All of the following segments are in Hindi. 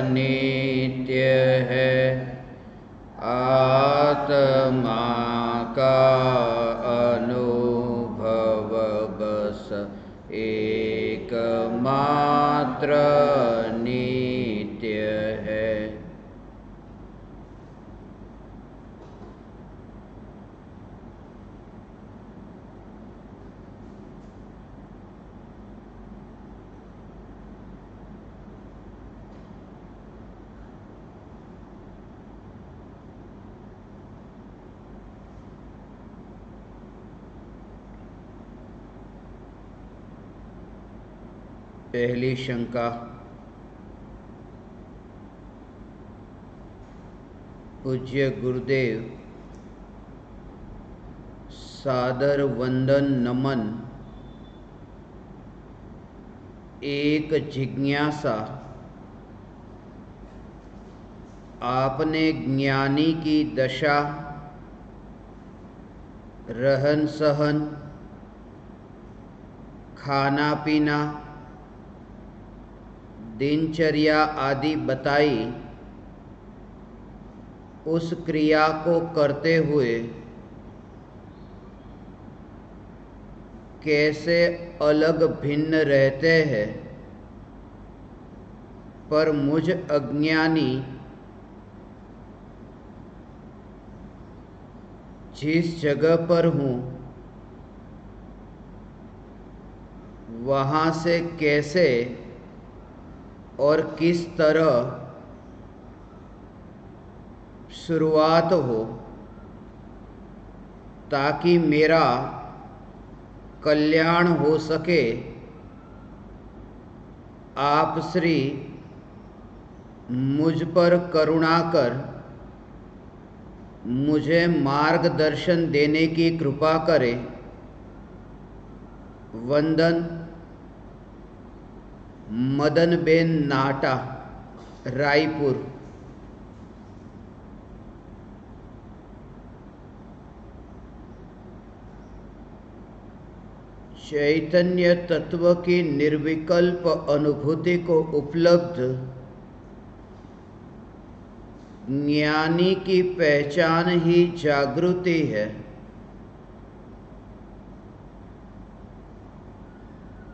नित्य है, आत्मा का अनुभव बस एकमात्र नित्य है। पहली शंका। पूज्य गुरुदेव, सादर वंदन नमन। एक जिज्ञासा। आपने ज्ञानी की दशा, रहन सहन, खाना पीना, दिनचर्या आदि बताई। उस क्रिया को करते हुए कैसे अलग भिन्न रहते हैं, पर मुझ अज्ञानी जिस जगह पर हूँ वहाँ से कैसे और किस तरह शुरुआत हो, ताकि मेरा कल्याण हो सके। आप श्री मुझ पर करुणा कर मुझे मार्गदर्शन देने की कृपा करें। वंदन, मदनबेन नाटा, रायपुर। चैतन्य तत्व की निर्विकल्प अनुभूति को उपलब्ध ज्ञानी की पहचान ही जागृति है।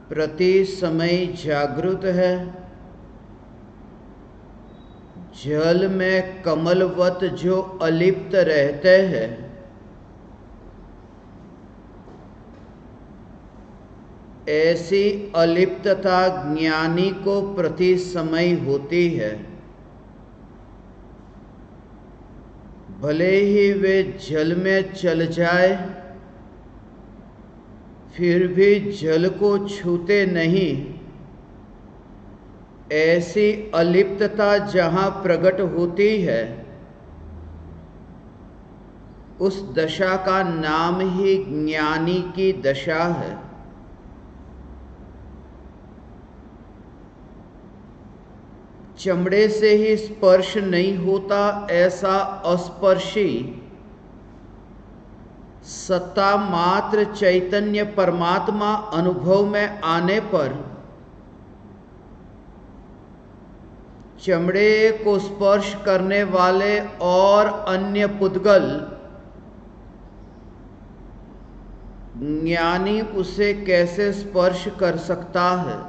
प्रति समय जागृत है। जल में कमलवत जो अलिप्त रहते हैं, ऐसी अलिप्तता ज्ञानी को प्रति समय होती है। भले ही वे जल में चल जाए, फिर भी जल को छूते नहीं। ऐसी अलिप्तता जहाँ प्रकट होती है, उस दशा का नाम ही ज्ञानी की दशा है। चमड़े से ही स्पर्श नहीं होता, ऐसा अस्पर्शी सत्ता मात्र चैतन्य परमात्मा अनुभव में आने पर चमड़े को स्पर्श करने वाले और अन्य पुद्गल ज्ञानी उसे कैसे स्पर्श कर सकता है।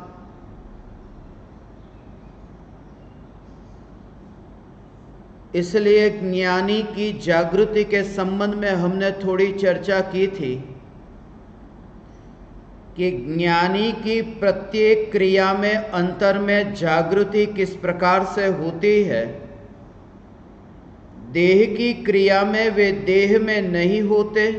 इसलिए ज्ञानी की जागृति के संबंध में हमने थोड़ी चर्चा की थी कि ज्ञानी की प्रत्येक क्रिया में अंतर में जागृति किस प्रकार से होती है। देह की क्रिया में वे देह में नहीं होते,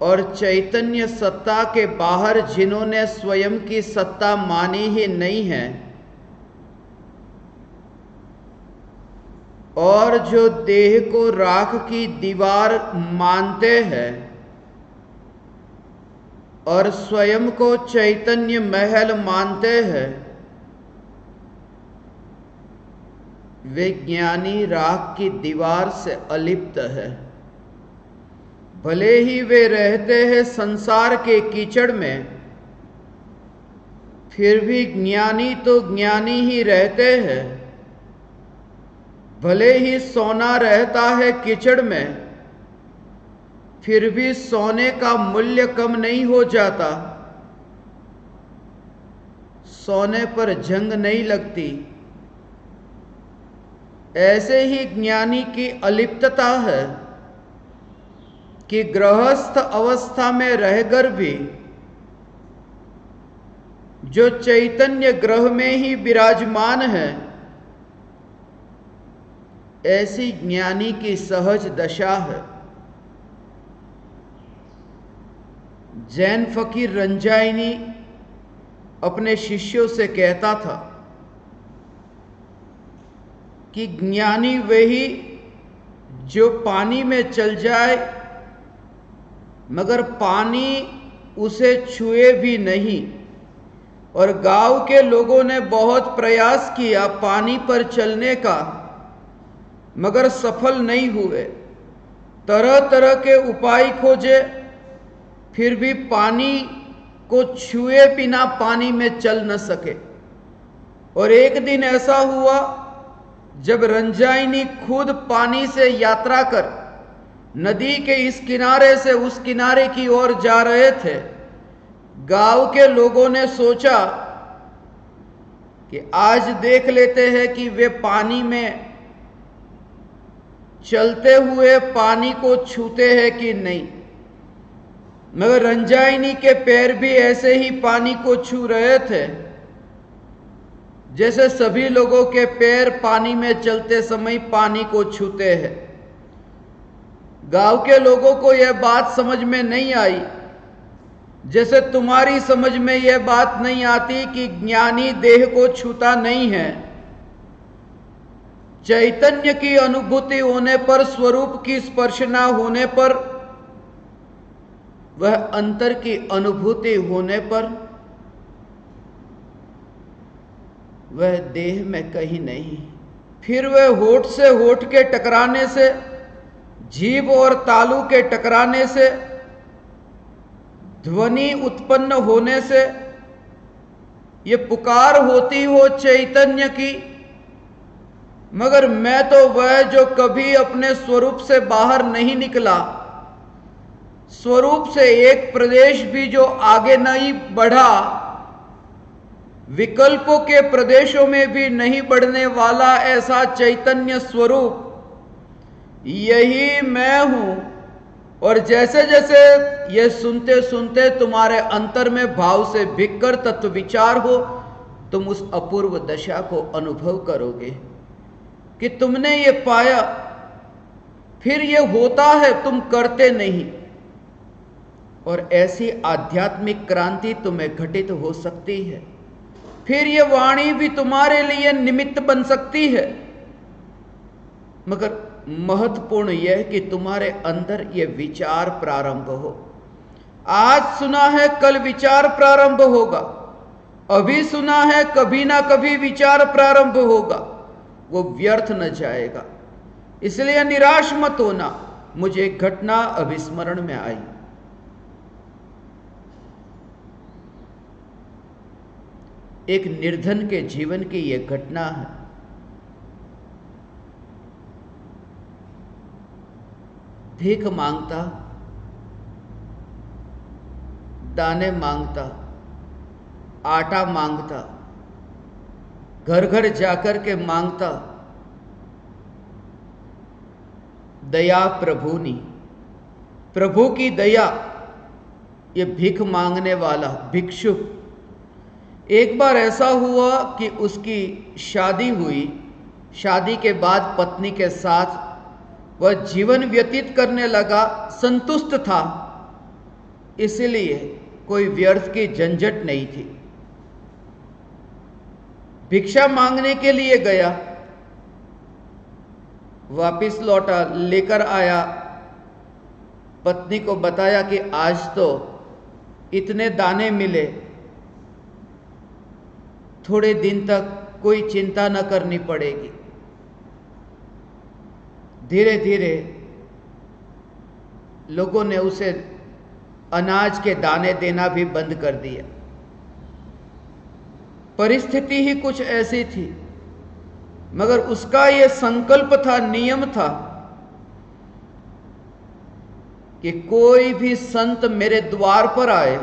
और चैतन्य सत्ता के बाहर जिन्होंने स्वयं की सत्ता मानी ही नहीं है, और जो देह को राख की दीवार मानते हैं और स्वयं को चैतन्य महल मानते हैं, वे ज्ञानी राख की दीवार से अलिप्त है। भले ही वे रहते हैं संसार के कीचड़ में, फिर भी ज्ञानी तो ज्ञानी ही रहते हैं। भले ही सोना रहता है कीचड़ में, फिर भी सोने का मूल्य कम नहीं हो जाता। सोने पर जंग नहीं लगती। ऐसे ही ज्ञानी की अलिप्तता है कि गृहस्थ अवस्था में रहकर भी जो चैतन्य ग्रह में ही विराजमान है, ऐसी ज्ञानी की सहज दशा है। जैन फकीर रंजायनी अपने शिष्यों से कहता था कि ज्ञानी वही जो पानी में चल जाए मगर पानी उसे छुए भी नहीं। और गांव के लोगों ने बहुत प्रयास किया पानी पर चलने का, मगर सफल नहीं हुए। तरह तरह के उपाय खोजे, फिर भी पानी को छुए बिना पानी में चल न सके। और एक दिन ऐसा हुआ जब रंजायनी खुद पानी से यात्रा कर नदी के इस किनारे से उस किनारे की ओर जा रहे थे। गांव के लोगों ने सोचा कि आज देख लेते हैं कि वे पानी में चलते हुए पानी को छूते हैं कि नहीं। मगर रंजायनी के पैर भी ऐसे ही पानी को छू रहे थे जैसे सभी लोगों के पैर पानी में चलते समय पानी को छूते हैं। गांव के लोगों को यह बात समझ में नहीं आई, जैसे तुम्हारी समझ में यह बात नहीं आती कि ज्ञानी देह को छूता नहीं है। चैतन्य की अनुभूति होने पर, स्वरूप की स्पर्श न होने पर, वह अंतर की अनुभूति होने पर वह देह में कहीं नहीं। फिर वह होठ से होठ के टकराने से, जीभ और तालू के टकराने से, ध्वनि उत्पन्न होने से ये पुकार होती हो चैतन्य की, मगर मैं तो वह जो कभी अपने स्वरूप से बाहर नहीं निकला, स्वरूप से एक प्रदेश भी जो आगे नहीं बढ़ा, विकल्पों के प्रदेशों में भी नहीं बढ़ने वाला ऐसा चैतन्य स्वरूप, यही मैं हूं। और जैसे जैसे ये सुनते सुनते तुम्हारे अंतर में भाव से बिखर तत्व विचार हो, तुम उस अपूर्व दशा को अनुभव करोगे कि तुमने ये पाया। फिर ये होता है, तुम करते नहीं। और ऐसी आध्यात्मिक क्रांति तुम्हें घटित हो सकती है। फिर ये वाणी भी तुम्हारे लिए निमित्त बन सकती है, मगर महत्वपूर्ण यह कि तुम्हारे अंदर ये विचार प्रारंभ हो। आज सुना है कल विचार प्रारंभ होगा, अभी सुना है कभी ना कभी विचार प्रारंभ होगा, वो व्यर्थ न जाएगा। इसलिए निराश मत होना। मुझे एक घटना अभिस्मरण में आई। एक निर्धन के जीवन की यह घटना है। भीख मांगता, दाने मांगता, आटा मांगता, घर घर जाकर के मांगता। दया प्रभु की दया, ये भीख मांगने वाला भिक्षुक। एक बार ऐसा हुआ कि उसकी शादी हुई। शादी के बाद पत्नी के साथ वह जीवन व्यतीत करने लगा, संतुष्ट था, इसलिए कोई व्यर्थ की झंझट नहीं थी। भिक्षा मांगने के लिए गया, वापिस लौटा, लेकर आया, पत्नी को बताया कि आज तो इतने दाने मिले, थोड़े दिन तक कोई चिंता न करनी पड़ेगी। धीरे धीरे लोगों ने उसे अनाज के दाने देना भी बंद कर दिया। परिस्थिति ही कुछ ऐसी थी, मगर उसका ये संकल्प था, नियम था कि कोई भी संत मेरे द्वार पर आए,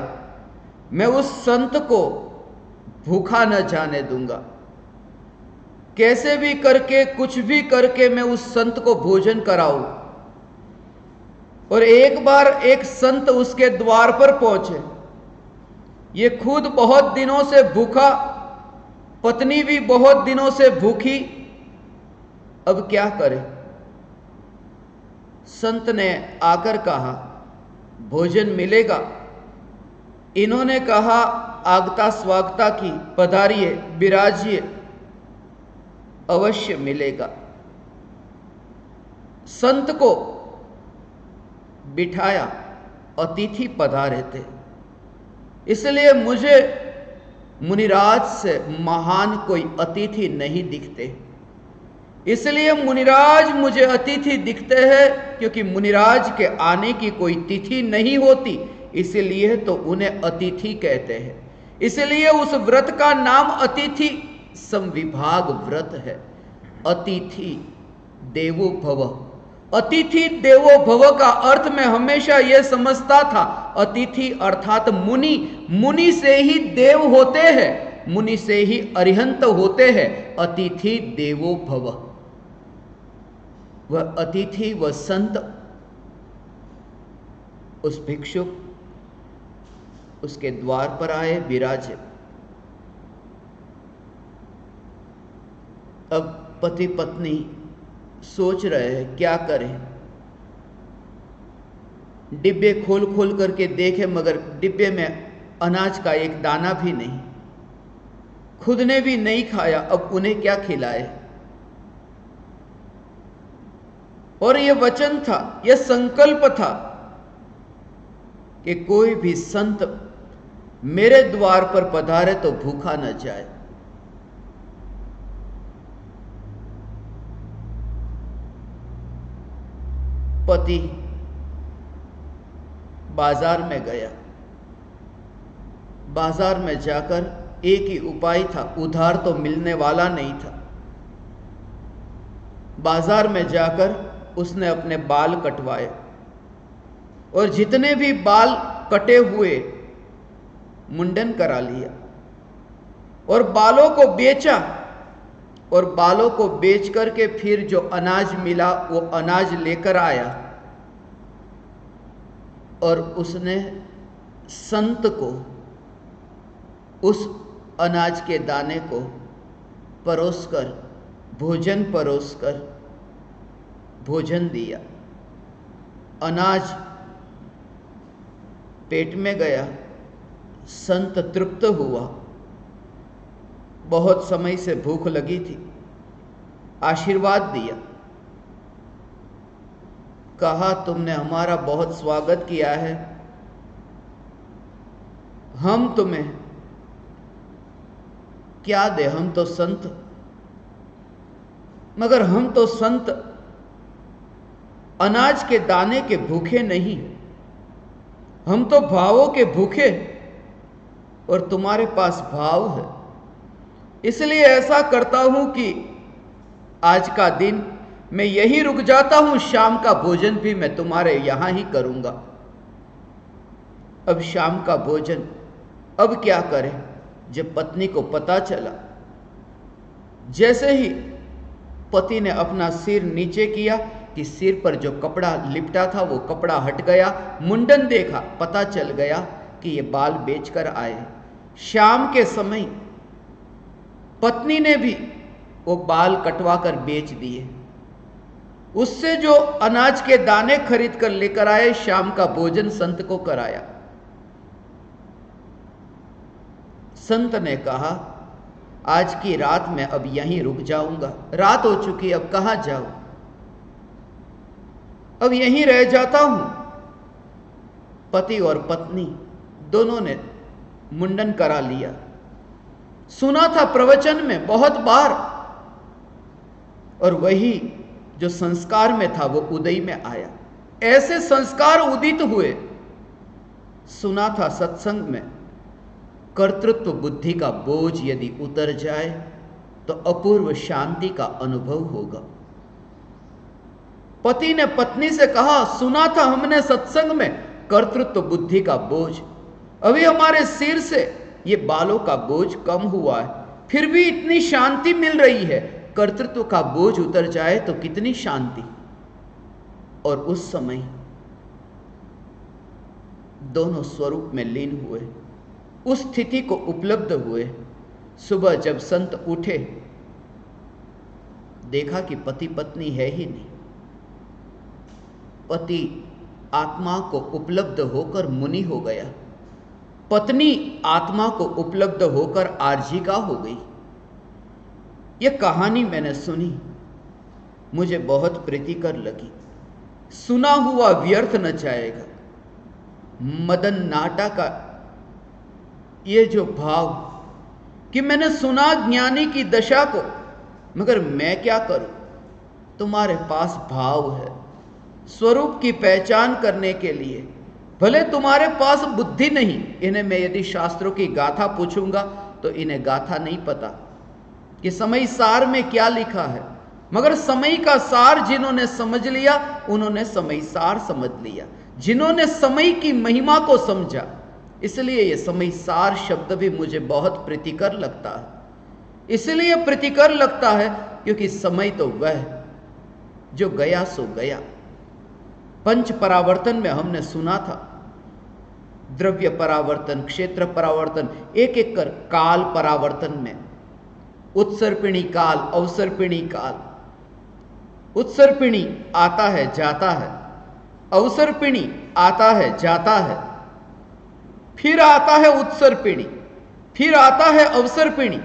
मैं उस संत को भूखा न जाने दूंगा। कैसे भी करके, कुछ भी करके मैं उस संत को भोजन कराऊं। और एक बार एक संत उसके द्वार पर पहुंचे। ये खुद बहुत दिनों से भूखा, पत्नी भी बहुत दिनों से भूखी, अब क्या करे। संत ने आकर कहा, भोजन मिलेगा। इन्होंने कहा, आगता स्वागता की, पधारिए, विराजिए, अवश्य मिलेगा। संत को बिठाया, अतिथि पधारे थे। इसलिए मुझे मुनिराज से महान कोई अतिथि नहीं दिखते। इसलिए मुनिराज मुझे अतिथि दिखते हैं, क्योंकि मुनिराज के आने की कोई तिथि नहीं होती, इसलिए तो उन्हें अतिथि कहते हैं। इसलिए उस व्रत का नाम अतिथि संविभाग व्रत है। अतिथि देवो भव। अतिथि देवो भव का अर्थ मैं हमेशा यह समझता था, अतिथि अर्थात मुनि। मुनि से ही देव होते हैं, मुनि से ही अरिहंत होते हैं। अतिथि देवो भव। वह अतिथि, वह संत, उस भिक्षुक उसके द्वार पर आए, विराजे। अब पति पत्नी सोच रहे हैं क्या करें। डिब्बे खोल खोल करके देखे, मगर डिब्बे में अनाज का एक दाना भी नहीं। खुद ने भी नहीं खाया, अब उन्हें क्या खिलाए। और यह वचन था, यह संकल्प था कि कोई भी संत मेरे द्वार पर पधारे तो भूखा न जाए। पति बाजार में गया। बाजार में जाकर एक ही उपाय था, उधार तो मिलने वाला नहीं था। बाजार में जाकर उसने अपने बाल कटवाए, और जितने भी बाल कटे हुए मुंडन करा लिया, और बालों को बेचा, और बालों को बेच करके फिर जो अनाज मिला वो अनाज लेकर आया, और उसने संत को उस अनाज के दाने को परोसकर, भोजन परोसकर भोजन दिया। अनाज पेट में गया, संत तृप्त हुआ। बहुत समय से भूख लगी थी, आशीर्वाद दिया, कहा तुमने हमारा बहुत स्वागत किया है, हम तुम्हें क्या दे, हम तो संत, मगर हम तो संत अनाज के दाने के भूखे नहीं, हम तो भावों के भूखे, और तुम्हारे पास भाव है। इसलिए ऐसा करता हूं कि आज का दिन मैं यहीं रुक जाता हूं, शाम का भोजन भी मैं तुम्हारे यहां ही करूंगा। अब शाम का भोजन अब क्या करें। जब पत्नी को पता चला, जैसे ही पति ने अपना सिर नीचे किया कि सिर पर जो कपड़ा लिपटा था वो कपड़ा हट गया, मुंडन देखा, पता चल गया कि ये बाल बेचकर आए। शाम के समय पत्नी ने भी वो बाल कटवा कर बेच दिए। उससे जो अनाज के दाने खरीद कर लेकर आए, शाम का भोजन संत को कराया। संत ने कहा, आज की रात मैं अब यहीं रुक जाऊंगा, रात हो चुकी, अब कहां जाऊं, अब यहीं रह जाता हूं। पति और पत्नी दोनों ने मुंडन करा लिया। सुना था प्रवचन में बहुत बार, और वही जो संस्कार में था वो उदय में आया। ऐसे संस्कार उदित हुए। सुना था सत्संग में, कर्तृत्व बुद्धि का बोझ यदि उतर जाए तो अपूर्व शांति का अनुभव होगा। पति ने पत्नी से कहा, सुना था हमने सत्संग में कर्तृत्व बुद्धि का बोझ, अभी हमारे सिर से ये बालों का बोझ कम हुआ है, फिर भी इतनी शांति मिल रही है। कर्तृत्व का बोझ उतर जाए तो कितनी शांति। और उस समय दोनों स्वरूप में लीन हुए, उस स्थिति को उपलब्ध हुए। सुबह जब संत उठे, देखा कि पति पत्नी है ही नहीं। पति आत्मा को उपलब्ध होकर मुनि हो गया, पत्नी आत्मा को उपलब्ध होकर आर्जिका हो गई। यह कहानी मैंने सुनी, मुझे बहुत प्रीतिकर लगी। सुना हुआ व्यर्थ न जाएगा। मदन नाटा का ये जो भाव कि मैंने सुना ज्ञानी की दशा को, मगर मैं क्या करूं। तुम्हारे पास भाव है स्वरूप की पहचान करने के लिए, भले तुम्हारे पास बुद्धि नहीं। इन्हें मैं यदि शास्त्रों की गाथा पूछूंगा तो इन्हें गाथा नहीं पता कि समय सार में क्या लिखा है, मगर समय का सार जिन्होंने समझ लिया उन्होंने समय सार समझ लिया, जिन्होंने समय की महिमा को समझा। इसलिए ये समय सार शब्द भी मुझे बहुत प्रीतिकर लगता है। इसलिए प्रीतिकर लगता है क्योंकि समय तो वह जो गया सो गया। पंच परावर्तन में हमने सुना था, द्रव्य परावर्तन, क्षेत्र परावर्तन, एक एक कर काल परावर्तन में उत्सर्पिणी काल, अवसर्पिणी काल। उत्सर्पिणी आता है जाता है, अवसर्पिणी आता है जाता है, फिर आता है उत्सर्पिणी, फिर आता है अवसर्पिणी,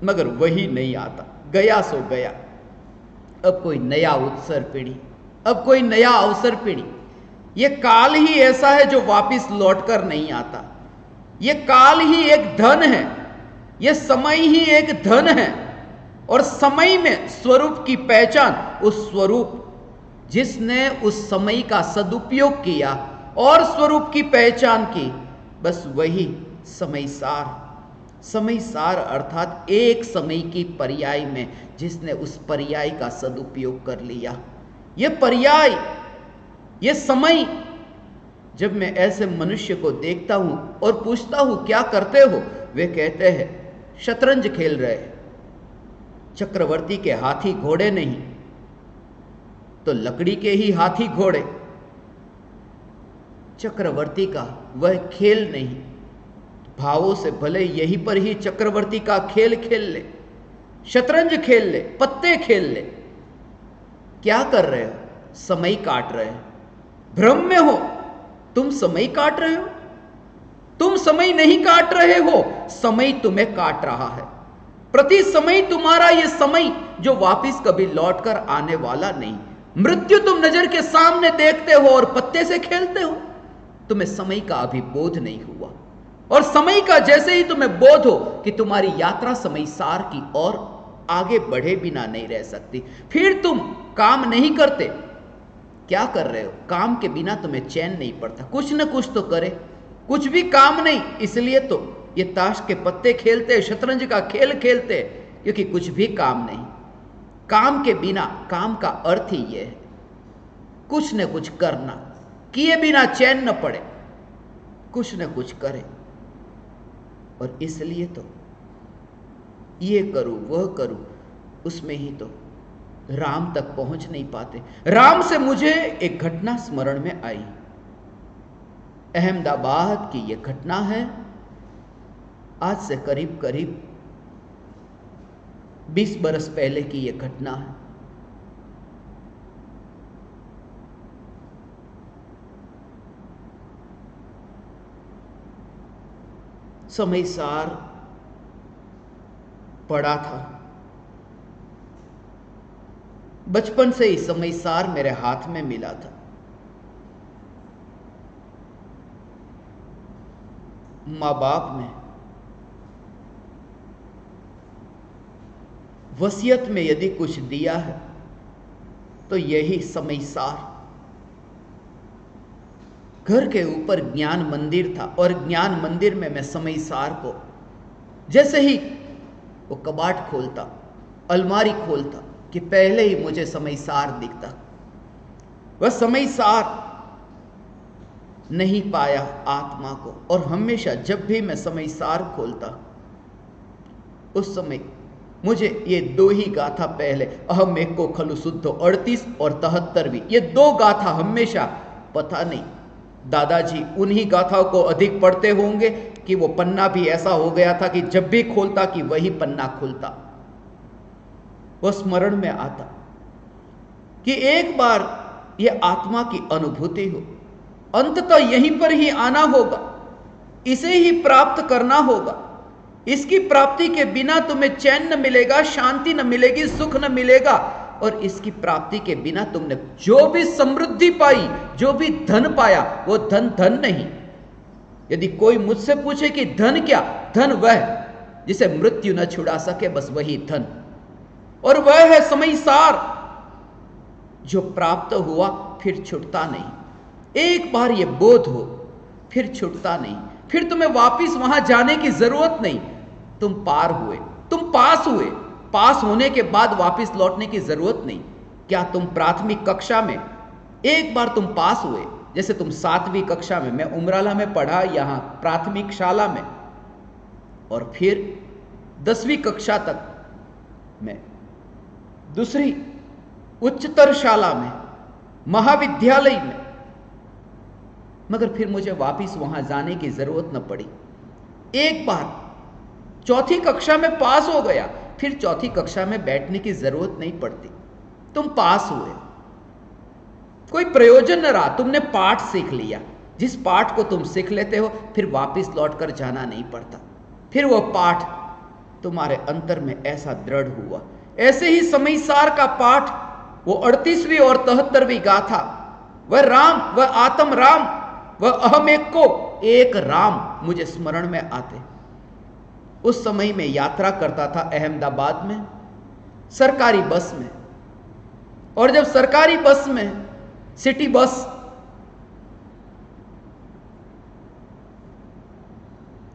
मगर वही नहीं आता, गया सो गया। अब कोई नया उत्सर्पिणी, अब कोई नया अवसर्पिणी। यह काल ही ऐसा है जो वापिस लौटकर नहीं आता। यह काल ही एक धन है, यह समय ही एक धन है। और समय में स्वरूप की पहचान, उस स्वरूप जिसने उस समय का सदुपयोग किया और स्वरूप की पहचान की, बस वही समय सार। समय सार अर्थात एक समय की पर्याय में जिसने उस पर्याय का सदुपयोग कर लिया। यह पर्याय, यह समय। जब मैं ऐसे मनुष्य को देखता हूं और पूछता हूं क्या करते हो, वे कहते हैं शतरंज खेल रहे। चक्रवर्ती के हाथी घोड़े नहीं तो लकड़ी के ही हाथी घोड़े। चक्रवर्ती का वह खेल नहीं, भावों से भले यहीं पर ही चक्रवर्ती का खेल खेल ले, शतरंज खेल ले, पत्ते खेल ले। क्या कर रहे हो? समय काट रहे हो। भ्रम में हो, तुम समय काट रहे हो। तुम समय नहीं काट रहे हो, समय तुम्हें काट रहा है। प्रति समय तुम्हारा यह समय जो वापिस कभी लौटकर आने वाला नहीं। मृत्यु तुम नजर के सामने देखते हो और पत्ते से खेलते हो। तुम्हें समय का अभी बोध नहीं हुआ, और समय का जैसे ही तुम्हें बोध हो कि तुम्हारी यात्रा समय सार की ओर आगे बढ़े बिना नहीं रह सकती, फिर तुम काम नहीं करते। क्या कर रहे हो? काम के बिना तुम्हें चैन नहीं पड़ता, कुछ न कुछ तो करे। कुछ भी काम नहीं, इसलिए तो ये ताश के पत्ते खेलते, शतरंज का खेल खेलते, क्योंकि कुछ भी काम नहीं। काम के बिना, काम का अर्थ ही यह है कुछ न कुछ करना, किए बिना चैन न पड़े, कुछ न कुछ करे। और इसलिए तो ये करूं वह करूं, उसमें ही तो राम तक पहुंच नहीं पाते। राम से मुझे एक घटना स्मरण में आई। अहमदाबाद की यह घटना है, आज से करीब करीब 20 बरस पहले की यह घटना है। समय सार पड़ा था। बचपन से ही समय सार मेरे हाथ में मिला था। मां बाप ने वसीयत में यदि कुछ दिया है तो यही समय सार। घर के ऊपर ज्ञान मंदिर था और ज्ञान मंदिर में मैं समयसार को जैसे ही वो कबाट खोलता, अलमारी खोलता कि पहले ही मुझे समयसार दिखता। वह समयसार नहीं पाया आत्मा को, और हमेशा जब भी मैं समयसार खोलता उस समय मुझे ये दो ही गाथा पहले, अहम एक को खलु शुद्ध 38 और 73वीं, ये दो गाथा हमेशा, पता नहीं दादाजी उन्हीं गाथाओं को अधिक पढ़ते होंगे कि वो पन्ना भी ऐसा हो गया था कि जब भी खोलता कि वही पन्ना खुलता। वह स्मरण में आता कि एक बार ये आत्मा की अनुभूति हो, अंततः यहीं पर ही आना होगा, इसे ही प्राप्त करना होगा। इसकी प्राप्ति के बिना तुम्हें चैन न मिलेगा, शांति न मिलेगी, सुख न मिलेगा, और इसकी प्राप्ति के बिना तुमने जो भी समृद्धि पाई, जो भी धन पाया, वो धन धन नहीं। यदि कोई मुझसे पूछे कि धन क्या, धन वह जिसे मृत्यु न छुड़ा सके, बस वही धन, और वह है समयसार जो प्राप्त हुआ फिर छूटता नहीं। एक बार ये बोध हो फिर छूटता नहीं, फिर तुम्हें वापिस वहां जाने की जरूरत नहीं। तुम पार हुए, तुम पास हुए, पास होने के बाद वापिस लौटने की जरूरत नहीं। क्या तुम प्राथमिक कक्षा में एक बार तुम पास हुए, जैसे तुम 7वीं कक्षा में, मैं उमराला में पढ़ा यहां प्राथमिक शाला में, और फिर 10वीं कक्षा तक मैं दूसरी उच्चतर शाला में, महाविद्यालय में, मगर फिर मुझे वापिस वहां जाने की जरूरत न पड़ी। एक बार 4थी कक्षा में पास हो गया, फिर 4थी कक्षा में बैठने की जरूरत नहीं पड़ती। तुम पास हुए, कोई प्रयोजन न रहा, तुमने पाठ सीख लिया। जिस पाठ को तुम सीख लेते हो फिर वापिस लौटकर जाना नहीं पड़ता, फिर वो पाठ तुम्हारे अंतर में ऐसा दृढ़ हुआ। ऐसे ही समयसार का पाठ, वो 38वीं और 73वीं गाथा, वह राम, वह आत्म राम, वह अहम एक को एक राम मुझे स्मरण में आते। उस समय में यात्रा करता था अहमदाबाद में सरकारी बस में, और जब सरकारी बस में, सिटी बस,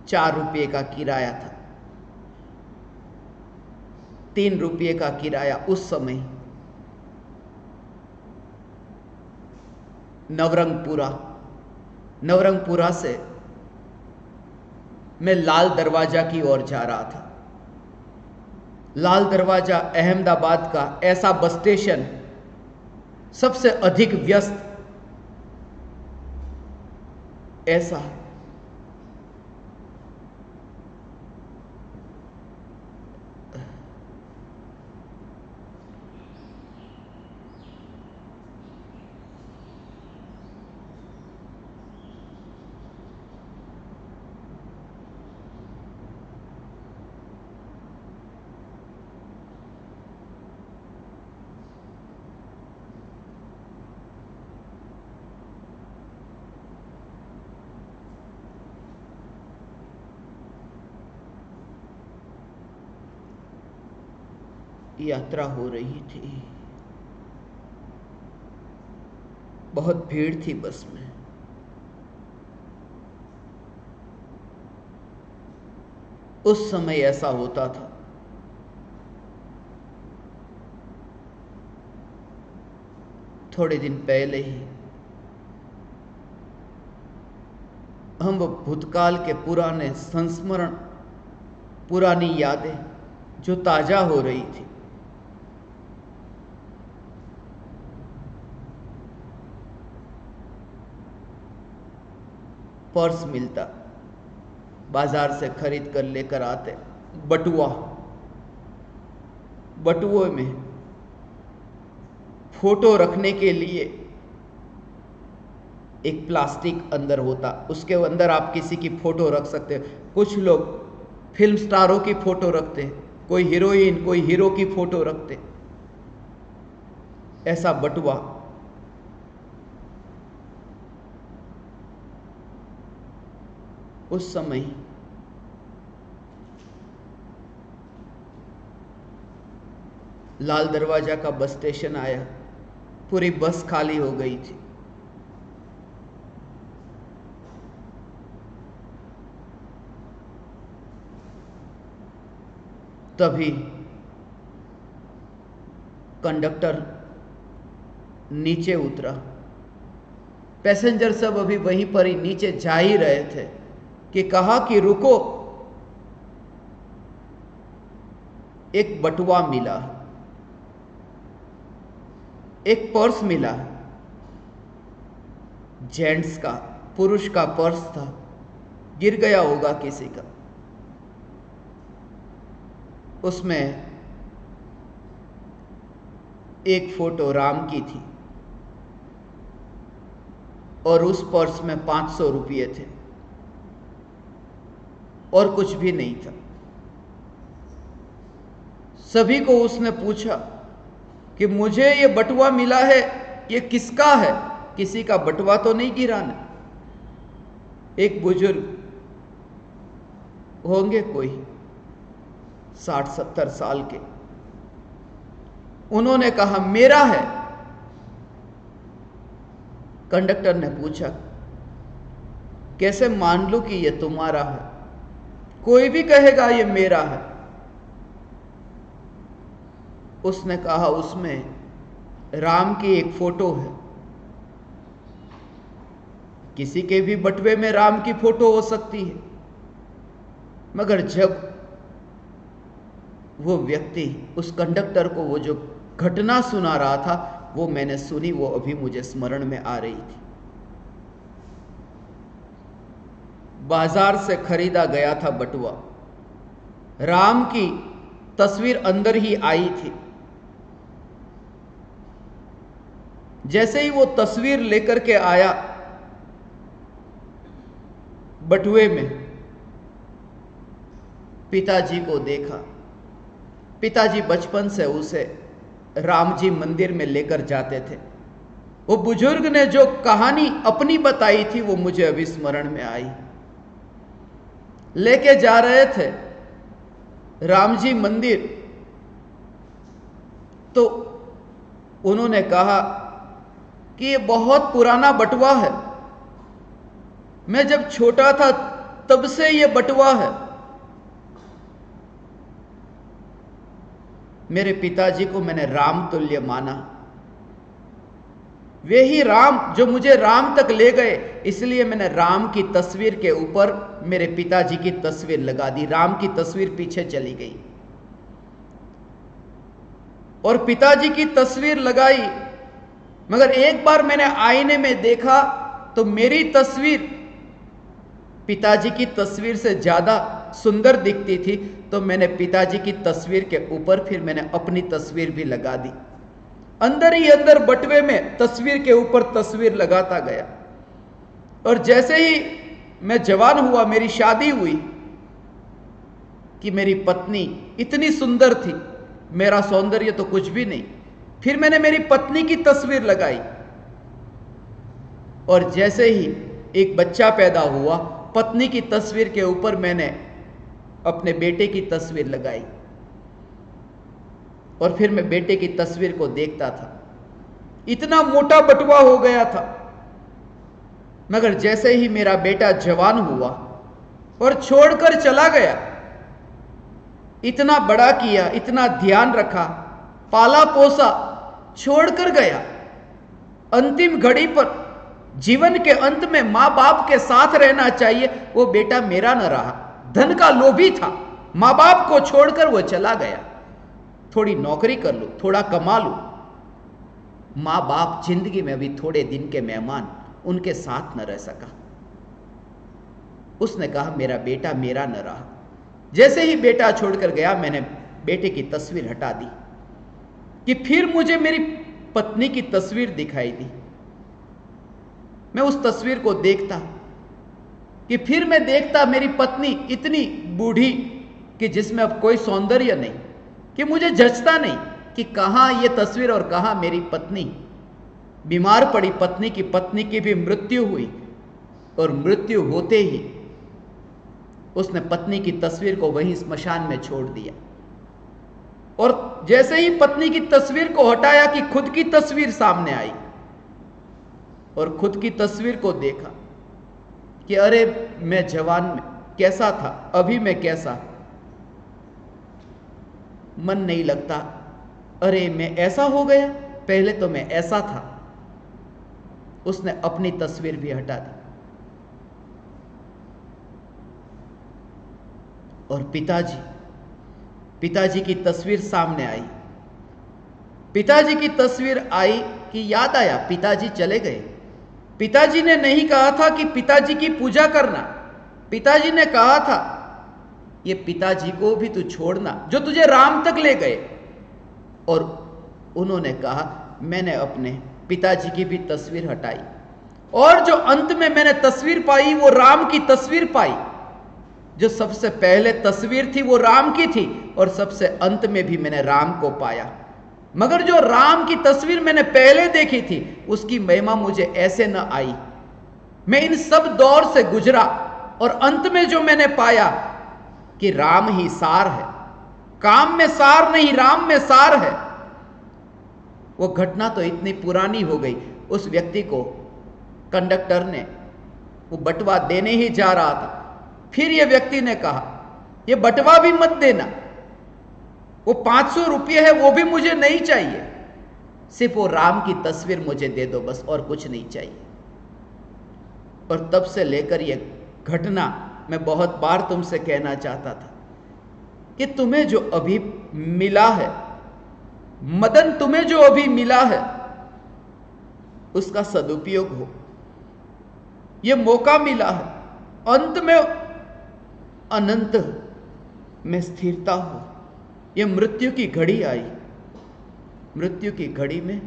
₹4 का किराया था, 3 रुपये का किराया उस समय। नवरंगपुरा से मैं लाल दरवाजा की ओर जा रहा था। लाल दरवाजा अहमदाबाद का ऐसा बस स्टेशन, सबसे अधिक व्यस्त, ऐसा यात्रा हो रही थी, बहुत भीड़ थी बस में। उस समय ऐसा होता था, थोड़े दिन पहले ही हम भूतकाल के पुराने संस्मरण, पुरानी यादें जो ताजा हो रही थी, पर्स मिलता, बाजार से खरीद कर लेकर आते, बटुओं में फोटो रखने के लिए एक प्लास्टिक अंदर होता, उसके अंदर आप किसी की फोटो रख सकते हो। कुछ लोग फिल्म स्टारों की फोटो रखते, कोई हीरोइन, कोई हीरो की फोटो रखते। ऐसा बटुआ उस समय लाल दरवाजा का बस स्टेशन आया, पूरी बस खाली हो गई थी। तभी कंडक्टर नीचे उतरा। पैसेंजर सब अभी वहीं पर ही नीचे जा ही रहे थे कि कहा कि रुको, एक बटुआ मिला, एक पर्स मिला, जेंट्स का, पुरुष का पर्स था, गिर गया होगा किसी का। उसमें एक फोटो राम की थी और उस पर्स में 500 रुपये थे और कुछ भी नहीं था। सभी को उसने पूछा कि मुझे ये बटुआ मिला है, ये किसका है? किसी का बटुआ तो नहीं गिरा ना। एक बुजुर्ग होंगे कोई 60-70 साल के, उन्होंने कहा मेरा है। कंडक्टर ने पूछा कैसे मान लूं कि ये तुम्हारा है? कोई भी कहेगा ये मेरा है। उसने कहा उसमें राम की एक फोटो है। किसी के भी बटुए में राम की फोटो हो सकती है, मगर जब वो व्यक्ति उस कंडक्टर को वो जो घटना सुना रहा था वो मैंने सुनी, वो अभी मुझे स्मरण में आ रही थी। बाजार से खरीदा गया था बटुआ, राम की तस्वीर अंदर ही आई थी। जैसे ही वो तस्वीर लेकर के आया बटुए में, पिताजी को देखा। पिताजी बचपन से उसे राम जी मंदिर में लेकर जाते थे। वो बुजुर्ग ने जो कहानी अपनी बताई थी वो मुझे अभी स्मरण में आई। लेके जा रहे थे राम जी मंदिर, तो उन्होंने कहा कि ये बहुत पुराना बटुआ है, मैं जब छोटा था तब से ये बटुआ है। मेरे पिताजी को मैंने राम तुल्य माना, वे ही राम जो मुझे राम तक ले गए, इसलिए मैंने राम की तस्वीर के ऊपर मेरे पिताजी की तस्वीर लगा दी। राम की तस्वीर पीछे चली गई और पिताजी की तस्वीर लगाई, मगर एक बार मैंने आईने में देखा तो मेरी तस्वीर पिताजी की तस्वीर से ज्यादा सुंदर दिखती थी, तो मैंने पिताजी की तस्वीर के ऊपर फिर मैंने अपनी तस्वीर भी लगा दी। अंदर ही अंदर बटुए में तस्वीर के ऊपर तस्वीर लगाता गया। और जैसे ही मैं जवान हुआ, मेरी शादी हुई, कि मेरी पत्नी इतनी सुंदर थी, मेरा सौंदर्य तो कुछ भी नहीं, फिर मैंने मेरी पत्नी की तस्वीर लगाई। और जैसे ही एक बच्चा पैदा हुआ, पत्नी की तस्वीर के ऊपर मैंने अपने बेटे की तस्वीर लगाई और फिर मैं बेटे की तस्वीर को देखता था। इतना मोटा बटुआ हो गया था, मगर जैसे ही मेरा बेटा जवान हुआ और छोड़कर चला गया, इतना बड़ा किया, इतना ध्यान रखा, पाला पोसा, छोड़कर गया। अंतिम घड़ी पर जीवन के अंत में मां बाप के साथ रहना चाहिए, वो बेटा मेरा न रहा। धन का लोभी था, मां बाप को छोड़कर वो चला गया। थोड़ी नौकरी कर लूं, थोड़ा कमा लूं। मां बाप जिंदगी में अभी थोड़े दिन के मेहमान, उनके साथ न रह सका। उसने कहा मेरा बेटा मेरा न रहा। जैसे ही बेटा छोड़कर गया, मैंने बेटे की तस्वीर हटा दी कि फिर मुझे मेरी पत्नी की तस्वीर दिखाई दी। मैं उस तस्वीर को देखता कि फिर मैं देखता मेरी पत्नी इतनी बूढ़ी कि जिसमें अब कोई सौंदर्य नहीं, कि मुझे जचता नहीं कि कहां ये तस्वीर और कहां मेरी पत्नी। बीमार पड़ी पत्नी की भी मृत्यु हुई और मृत्यु होते ही उसने पत्नी की तस्वीर को वहीं स्मशान में छोड़ दिया। और जैसे ही पत्नी की तस्वीर को हटाया कि खुद की तस्वीर सामने आई और खुद की तस्वीर को देखा कि अरे मैं जवान में कैसा था, अभी मैं कैसा। मन नहीं लगता, अरे मैं ऐसा हो गया, पहले तो मैं ऐसा था। उसने अपनी तस्वीर भी हटा दी और पिताजी की तस्वीर सामने आई। पिताजी की तस्वीर आई कि याद आया, पिताजी चले गए। पिताजी ने नहीं कहा था कि पिताजी की पूजा करना, पिताजी ने कहा था ये पिताजी को भी तू छोड़ना जो तुझे राम तक ले गए। और उन्होंने कहा मैंने अपने पिताजी की भी तस्वीर हटाई और जो अंत में मैंने तस्वीर पाई वो राम की तस्वीर पाई। जो सबसे पहले तस्वीर थी वो राम की थी और सबसे अंत में भी मैंने राम को पाया। मगर जो राम की तस्वीर मैंने पहले देखी थी उसकी महिमा मुझे ऐसे न आई। मैं इन सब दौर से गुजरा और अंत में जो मैंने पाया कि राम ही सार है, काम में सार नहीं, राम में सार है। वो घटना तो इतनी पुरानी हो गई। उस व्यक्ति को कंडक्टर ने वो बटवा देने ही जा रहा था, फिर ये व्यक्ति ने कहा ये बटवा भी मत देना, वो 500 रुपये है वो भी मुझे नहीं चाहिए, सिर्फ वो राम की तस्वीर मुझे दे दो बस, और कुछ नहीं चाहिए। और तब से लेकर ये घटना मैं बहुत बार तुमसे कहना चाहता था कि तुम्हें जो अभी मिला है, मदन तुम्हें जो अभी मिला है उसका सदुपयोग हो। ये मौका मिला है, अंत में अनंत में स्थिरता हो। ये मृत्यु की घड़ी आई, मृत्यु की घड़ी में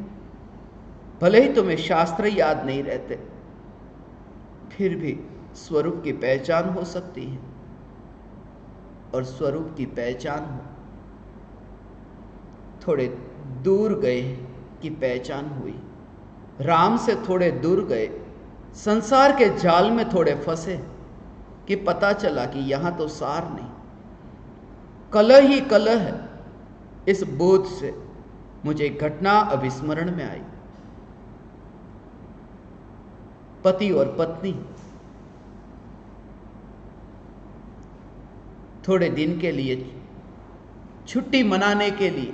भले ही तुम्हें शास्त्र याद नहीं रहते, फिर भी स्वरूप की पहचान हो सकती है। और स्वरूप की पहचान हो, थोड़े दूर गए कि पहचान हुई, राम से थोड़े दूर गए, संसार के जाल में थोड़े फंसे कि पता चला कि यहां तो सार नहीं, कलह ही कलह है। इस बोध से मुझे घटना अभिस्मरण में आई। पति और पत्नी थोड़े दिन के लिए छुट्टी मनाने के लिए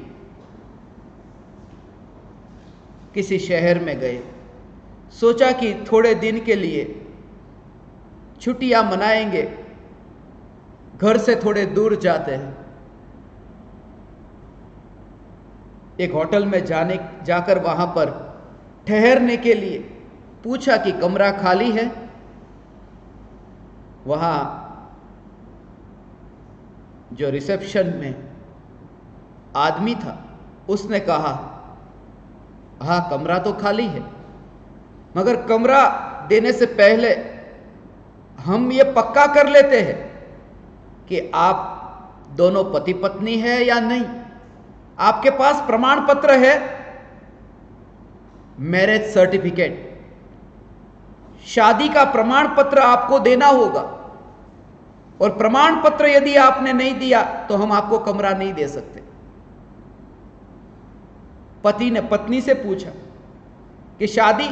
किसी शहर में गए। सोचा कि थोड़े दिन के लिए छुट्टियां मनाएंगे, घर से थोड़े दूर जाते हैं। एक होटल में जाकर वहां पर ठहरने के लिए पूछा कि कमरा खाली है। वहां जो रिसेप्शन में आदमी था उसने कहा हाँ कमरा तो खाली है, मगर कमरा देने से पहले हम ये पक्का कर लेते हैं कि आप दोनों पति पत्नी है या नहीं, आपके पास प्रमाण पत्र है, मैरिज सर्टिफिकेट, शादी का प्रमाण पत्र आपको देना होगा। और प्रमाण पत्र यदि आपने नहीं दिया तो हम आपको कमरा नहीं दे सकते। पति ने पत्नी से पूछा कि शादी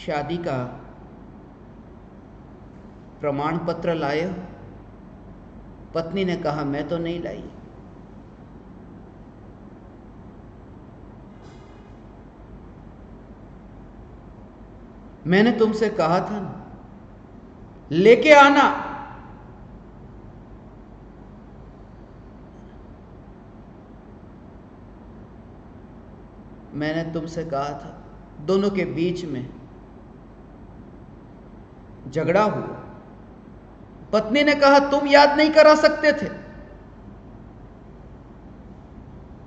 शादी का प्रमाण पत्र लाए हो? पत्नी ने कहा मैं तो नहीं लाई। मैंने तुमसे कहा था ना लेके आना। मैंने तुमसे कहा था। दोनों के बीच में झगड़ा हुआ। पत्नी ने कहा तुम याद नहीं करा सकते थे।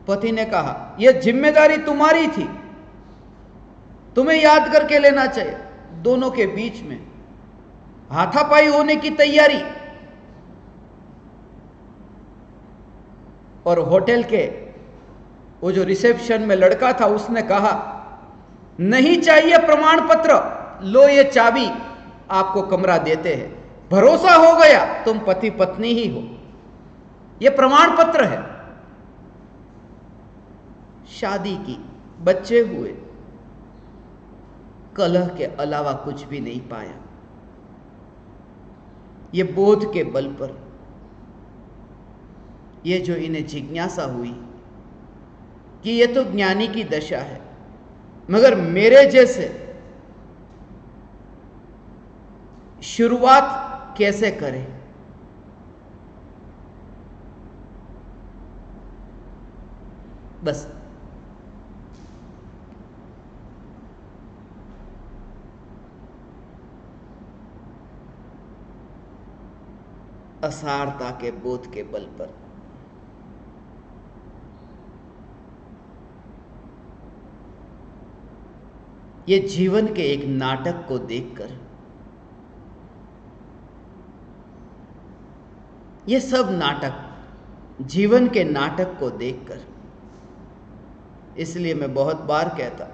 पति ने कहा यह जिम्मेदारी तुम्हारी थी, तुम्हें याद करके लेना चाहिए। दोनों के बीच में हाथापाई होने की तैयारी। और होटल के वो जो रिसेप्शन में लड़का था उसने कहा नहीं चाहिए प्रमाण पत्र, लो ये चाबी, आपको कमरा देते हैं। भरोसा हो गया तुम पति पत्नी ही हो, यह प्रमाण पत्र है। शादी की, बच्चे हुए, कलह के अलावा कुछ भी नहीं पाया। ये बोध के बल पर, ये जो इन्हें जिज्ञासा हुई कि ये तो ज्ञानी की दशा है, मगर मेरे जैसे शुरुआत कैसे करें? बस असारता के बोध के बल पर ये जीवन के एक नाटक को देखकर, ये सब नाटक जीवन के नाटक को देखकर, इसलिए मैं बहुत बार कहता,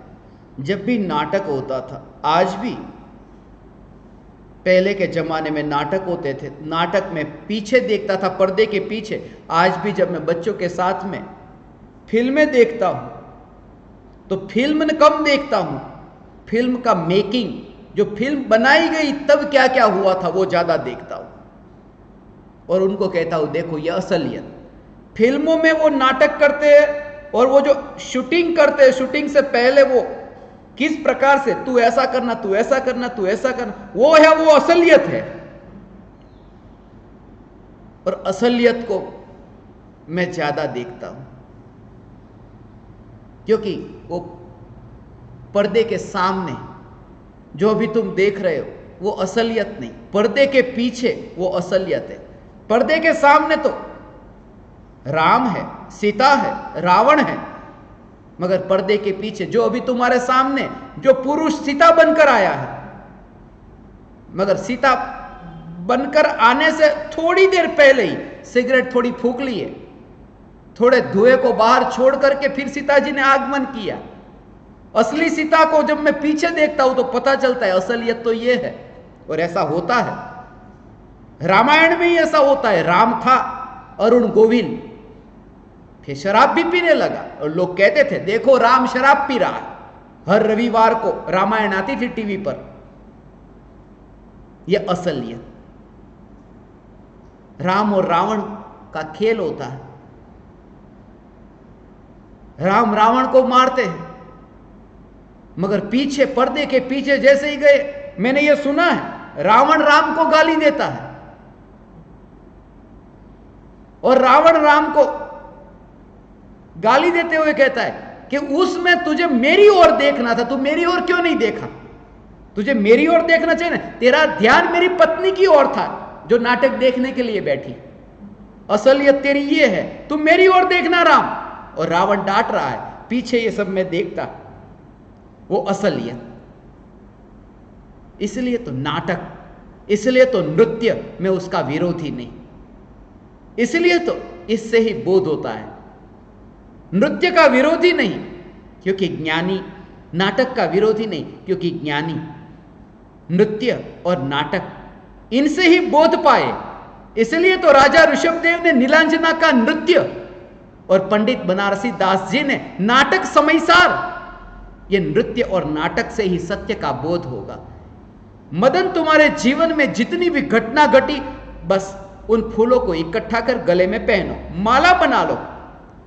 जब भी नाटक होता था, आज भी पहले के जमाने में नाटक होते थे, नाटक में पीछे देखता था, पर्दे के पीछे। आज भी जब मैं बच्चों के साथ में फिल्में देखता हूं तो फिल्म कम देखता हूं, फिल्म का मेकिंग, जो फिल्म बनाई गई तब क्या क्या हुआ था वो ज्यादा देखता हूं, और उनको कहता हूं देखो ये असलियत। फिल्मों में वो नाटक करते हैं और वो जो शूटिंग करते हैं, शूटिंग से पहले वो किस प्रकार से तू ऐसा करना, तू ऐसा करना, तू ऐसा करना, वो है, वो असलियत है। और असलियत को मैं ज्यादा देखता हूं, क्योंकि वो पर्दे के सामने जो भी तुम देख रहे हो वो असलियत नहीं, पर्दे के पीछे वो असलियत है। पर्दे के सामने तो राम है, सीता है, रावण है, मगर पर्दे के पीछे जो अभी तुम्हारे सामने जो पुरुष सीता बनकर आया है, मगर सीता बनकर आने से थोड़ी देर पहले ही सिगरेट थोड़ी फूंक ली है, थोड़े धुएं को बाहर छोड़ करके फिर सीता जी ने आगमन किया। असली सीता को जब मैं पीछे देखता हूं तो पता चलता है असलियत तो ये है, और ऐसा होता है। रामायण में ही ऐसा होता है। राम था अरुण गोविल, फिर शराब भी पीने लगा, और लोग कहते थे देखो राम शराब पी रहा है। हर रविवार को रामायण आती थी टीवी पर। यह असलियत। राम और रावण का खेल होता है। राम रावण को मारते हैं, मगर पीछे पर्दे के पीछे जैसे ही गए, मैंने यह सुना है रावण राम को गाली देता है, और रावण राम को गाली देते हुए कहता है कि उसमें तुझे मेरी ओर देखना था, तू मेरी ओर क्यों नहीं देखा? तुझे मेरी ओर देखना चाहिए ना, तेरा ध्यान मेरी पत्नी की ओर था जो नाटक देखने के लिए बैठी। असलियत तेरी ये है, तुम मेरी ओर देखना राम। और रावण डांट रहा है, पीछे ये सब मैं देखता, वो असलियत। इसलिए तो नाटक, इसलिए तो नृत्य में उसका विरोधी नहीं, इसलिए तो इससे ही बोध होता है। नृत्य का विरोधी नहीं क्योंकि ज्ञानी, नाटक का विरोधी नहीं क्योंकि ज्ञानी नृत्य और नाटक इनसे ही बोध पाए। इसलिए तो राजा ऋषभदेव ने नीलांजना का नृत्य और पंडित बनारसी दास जी ने नाटक समयसार। ये नृत्य और नाटक से ही सत्य का बोध होगा। मदन, तुम्हारे जीवन में जितनी भी घटना घटी, बस उन फूलों को इकट्ठा कर गले में पहनो, माला बना लो।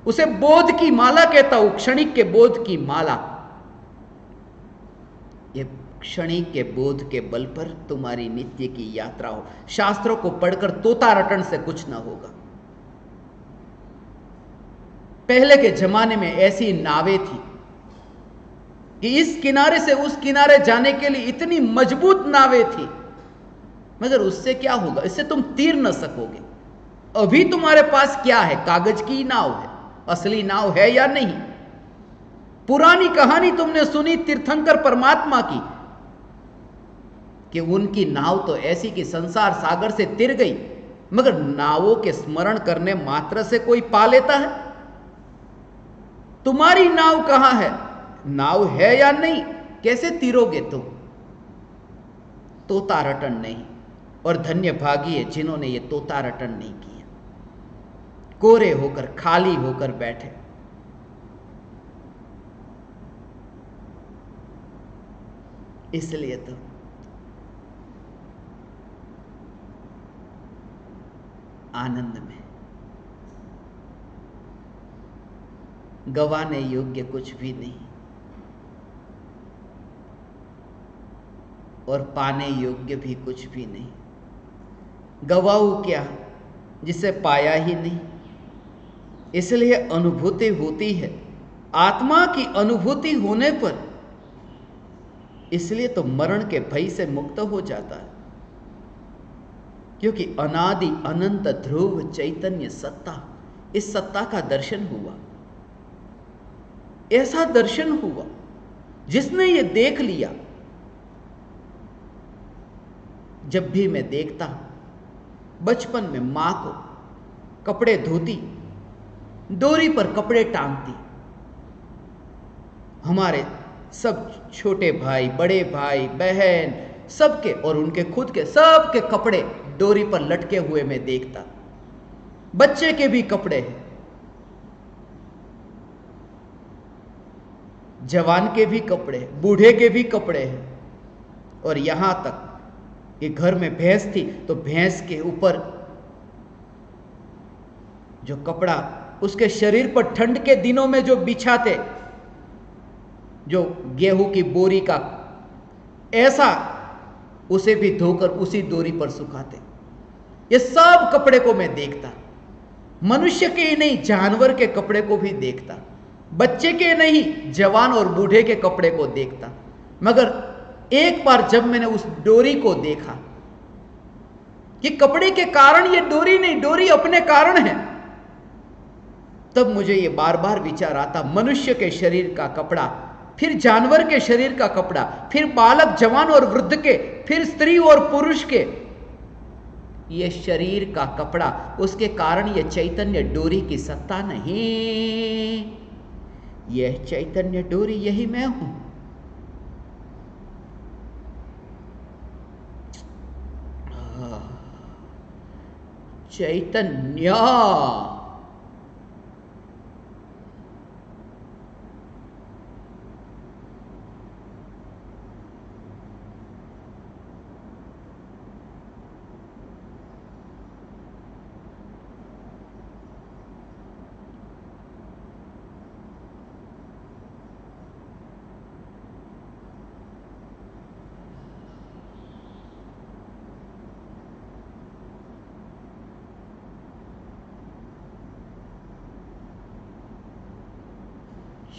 उसे बोध की माला कहता हूं, क्षणिक के बोध की माला। ये क्षणिक के बोध के बल पर तुम्हारी नित्य की यात्रा हो। शास्त्रों को पढ़कर तोता रटन से कुछ ना होगा। पहले के जमाने में ऐसी नावें थी कि इस किनारे से उस किनारे जाने के लिए इतनी मजबूत नावें थी, मगर उससे क्या होगा? इससे तुम तीर न सकोगे। अभी तुम्हारे पास क्या है? कागज की नाव है। असली नाव है या नहीं? पुरानी कहानी तुमने सुनी तीर्थंकर परमात्मा की कि उनकी नाव तो ऐसी कि संसार सागर से तिर गई, मगर नावों के स्मरण करने मात्र से कोई पा लेता है? तुम्हारी नाव कहां है? नाव है या नहीं? कैसे तीरोगे तुम? तोता रटन नहीं। और धन्य भागी है जिन्होंने ये तोता रटन नहीं किया, कोरे होकर खाली होकर बैठे। इसलिए तो आनंद में गवाने योग्य कुछ भी नहीं और पाने योग्य भी कुछ भी नहीं। गवाऊं क्या जिसे पाया ही नहीं। इसलिए अनुभूति होती है, आत्मा की अनुभूति होने पर इसलिए तो मरण के भय से मुक्त हो जाता है, क्योंकि अनादि अनंत ध्रुव चैतन्य सत्ता, इस सत्ता का दर्शन हुआ। ऐसा दर्शन हुआ जिसने ये देख लिया। जब भी मैं देखता, बचपन में मां को कपड़े धोती, डोरी पर कपड़े टांगती, हमारे सब छोटे भाई, बड़े भाई, बहन, सबके और उनके खुद के सबके कपड़े डोरी पर लटके हुए मैं देखता। बच्चे के भी कपड़े हैं, जवान के भी कपड़े, बूढ़े के भी कपड़े हैं। और यहां तक कि घर में भैंस थी तो भैंस के ऊपर जो कपड़ा उसके शरीर पर ठंड के दिनों में जो बिछाते, जो गेहूं की बोरी का, ऐसा उसे भी धोकर उसी डोरी पर सुखाते। ये सब कपड़े को मैं देखता। मनुष्य के ही नहीं, जानवर के कपड़े को भी देखता। बच्चे के नहीं, जवान और बूढ़े के कपड़े को देखता। मगर एक बार जब मैंने उस डोरी को देखा कि कपड़े के कारण ये डोरी नहीं, डोरी अपने कारण है, तब मुझे ये बार बार विचार आता, मनुष्य के शरीर का कपड़ा, फिर जानवर के शरीर का कपड़ा, फिर बालक, जवान और वृद्ध के, फिर स्त्री और पुरुष के, ये शरीर का कपड़ा, उसके कारण ये चैतन्य डोरी की सत्ता नहीं। यह चैतन्य डोरी यही मैं हूं। चैतन्य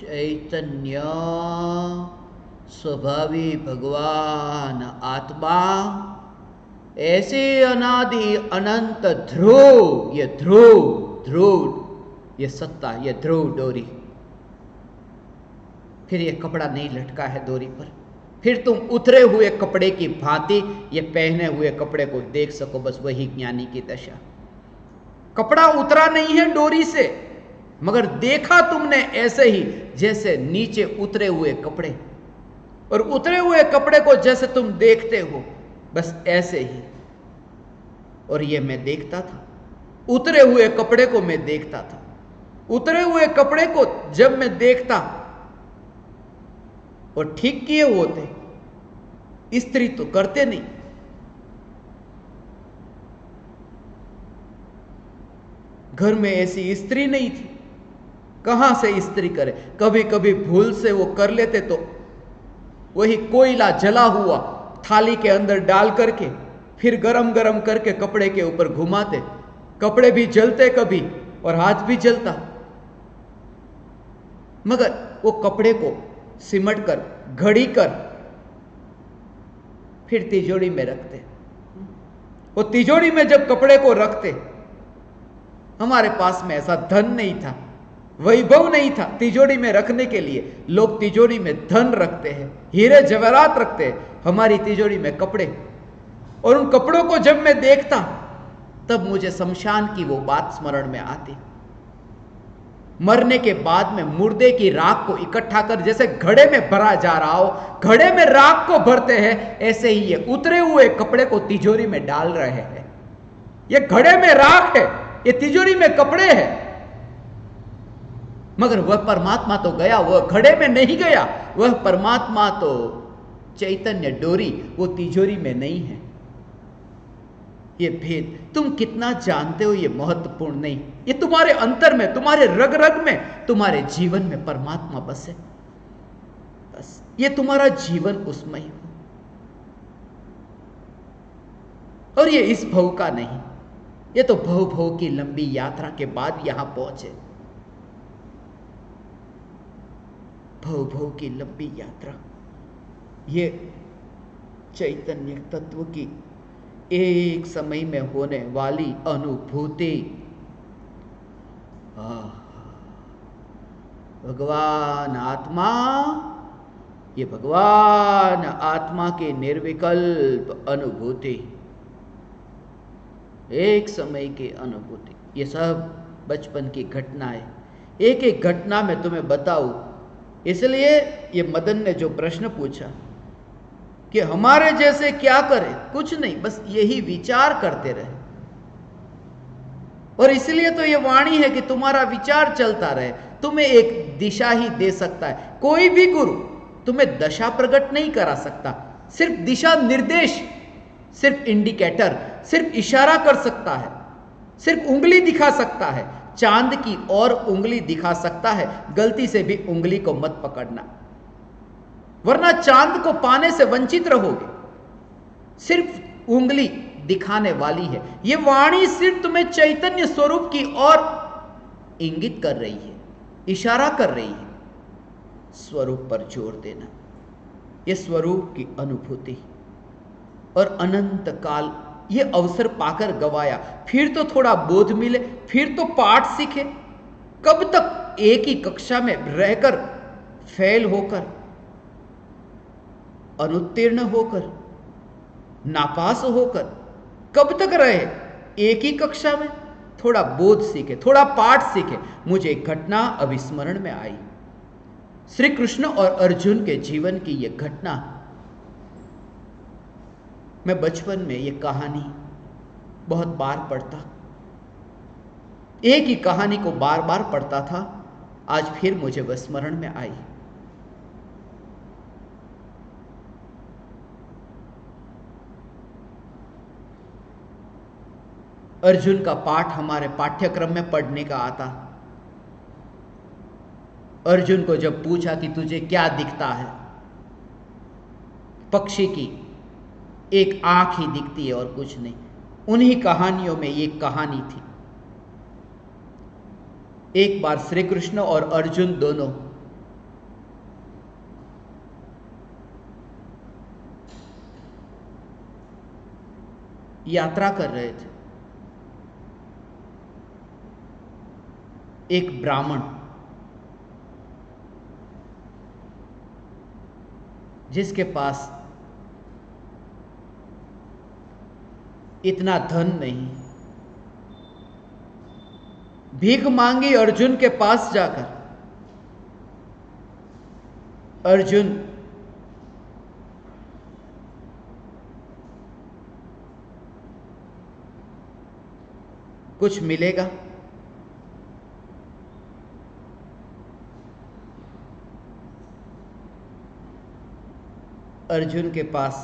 चैतन्य स्वभावी भगवान आत्मा, ऐसे अनादि अनंत ध्रुव, ये ध्रुव ये सत्ता, ये ध्रुव डोरी। फिर ये कपड़ा नहीं लटका है डोरी पर, फिर तुम उतरे हुए कपड़े की भांति ये पहने हुए कपड़े को देख सको। बस वही ज्ञानी की दशा। कपड़ा उतरा नहीं है डोरी से, मगर देखा तुमने ऐसे ही जैसे नीचे उतरे हुए कपड़े, और उतरे हुए कपड़े को जैसे तुम देखते हो, बस ऐसे ही। और ये मैं देखता था, उतरे हुए कपड़े को मैं देखता था। उतरे हुए कपड़े को जब मैं देखता और ठीक किए होते, इस्त्री तो करते नहीं, घर में ऐसी इस्त्री नहीं थी, कहां से इस्त्री करे। कभी कभी भूल से वो कर लेते तो वही कोयला जला हुआ थाली के अंदर डाल करके फिर गरम गरम करके कपड़े के ऊपर घुमाते, कपड़े भी जलते कभी और हाथ भी जलता। मगर वो कपड़े को सिमट कर, घड़ी कर, फिर तिजोरी में रखते। वो तिजोरी में जब कपड़े को रखते, हमारे पास में ऐसा धन नहीं था, वैभव नहीं था तिजोरी में रखने के लिए। लोग तिजोरी में धन रखते हैं, हीरे जवाहरात रखते हैं, हमारी तिजोरी में कपड़े। और उन कपड़ों को जब मैं देखता, तब मुझे शमशान की वो बात स्मरण में आती। मरने के बाद में मुर्दे की राख को इकट्ठा कर, जैसे घड़े में भरा जा रहा हो, घड़े में राख को भरते हैं, ऐसे ही ये उतरे हुए कपड़े को तिजोरी में डाल रहे हैं। ये घड़े में राख है, ये तिजोरी में कपड़े हैं। मगर वह परमात्मा तो गया, वह घड़े में नहीं गया। वह परमात्मा तो चैतन्य डोरी, वो तिजोरी में नहीं है। ये भेद तुम कितना जानते हो ये महत्वपूर्ण नहीं। ये तुम्हारे अंतर में, तुम्हारे रग रग में, तुम्हारे जीवन में परमात्मा बसे। बस ये तुम्हारा जीवन उसमें ही हो। और ये इस भव का नहीं, ये तो भव भव की लंबी यात्रा के बाद यहां पहुंचे। भव भव की लंबी यात्रा, ये चैतन्य तत्व की एक समय में होने वाली अनुभूति। भगवान आत्मा, ये भगवान आत्मा की निर्विकल्प अनुभूति, एक समय की अनुभूति। ये सब बचपन की घटनाएं, एक एक घटना में तुम्हें बताऊं। इसलिए ये मदन ने जो प्रश्न पूछा कि हमारे जैसे क्या करें, कुछ नहीं, बस यही विचार करते रहे। और इसलिए तो ये वाणी है कि तुम्हारा विचार चलता रहे, तुम्हें एक दिशा ही दे सकता है। कोई भी गुरु तुम्हें दशा प्रकट नहीं करा सकता, सिर्फ दिशा निर्देश, सिर्फ इंडिकेटर, सिर्फ इशारा कर सकता है, सिर्फ उंगली दिखा सकता है, चांद की और उंगली दिखा सकता है। गलती से भी उंगली को मत पकड़ना, वरना चांद को पाने से वंचित रहोगे। सिर्फ उंगली दिखाने वाली है। यह वाणी सिर्फ तुम्हें चैतन्य स्वरूप की ओर इंगित कर रही है, इशारा कर रही है। स्वरूप पर जोर देना, यह स्वरूप की अनुभूति। और अनंत काल ये अवसर पाकर गवाया, फिर तो थोड़ा बोध मिले, फिर तो पाठ सीखे। कब तक एक ही कक्षा में रहकर, फेल होकर, अनुत्तीर्ण होकर, नापास होकर, कब तक रहे एक ही कक्षा में? थोड़ा बोध सीखे, थोड़ा पाठ सीखे। मुझे एक घटना अविस्मरण में आई, श्री कृष्ण और अर्जुन के जीवन की यह घटना। मैं बचपन में यह कहानी बहुत बार पढ़ता, एक ही कहानी को बार बार पढ़ता था। आज फिर मुझे वह स्मरण में आई। अर्जुन का पाठ हमारे पाठ्यक्रम में पढ़ने का आता। अर्जुन को जब पूछा कि तुझे क्या दिखता है, पक्षी की एक आंख ही दिखती है और कुछ नहीं। उन्हीं कहानियों में एक कहानी थी। एक बार श्री कृष्ण और अर्जुन दोनों यात्रा कर रहे थे। एक ब्राह्मण, जिसके पास इतना धन नहीं, भीख मांगी अर्जुन के पास जाकर। अर्जुन कुछ मिलेगा? अर्जुन के पास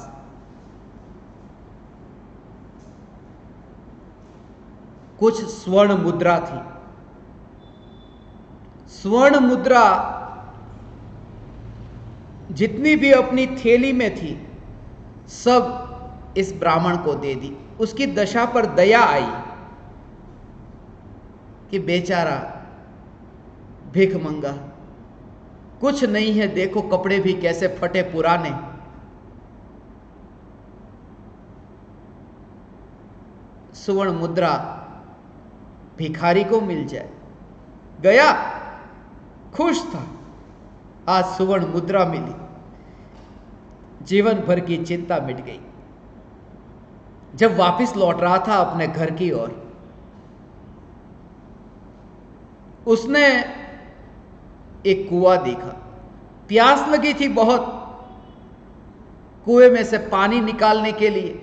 कुछ स्वर्ण मुद्रा थी। स्वर्ण मुद्रा जितनी भी अपनी थैली में थी, सब इस ब्राह्मण को दे दी। उसकी दशा पर दया आई कि बेचारा भीख मंगा, कुछ नहीं है, देखो कपड़े भी कैसे फटे पुराने। स्वर्ण मुद्रा भिखारी को मिल जाए। गया, खुश था, आज स्वर्ण मुद्रा मिली, जीवन भर की चिंता मिट गई। जब वापस लौट रहा था अपने घर की ओर, उसने एक कुआं देखा। प्यास लगी थी बहुत। कुएं में से पानी निकालने के लिए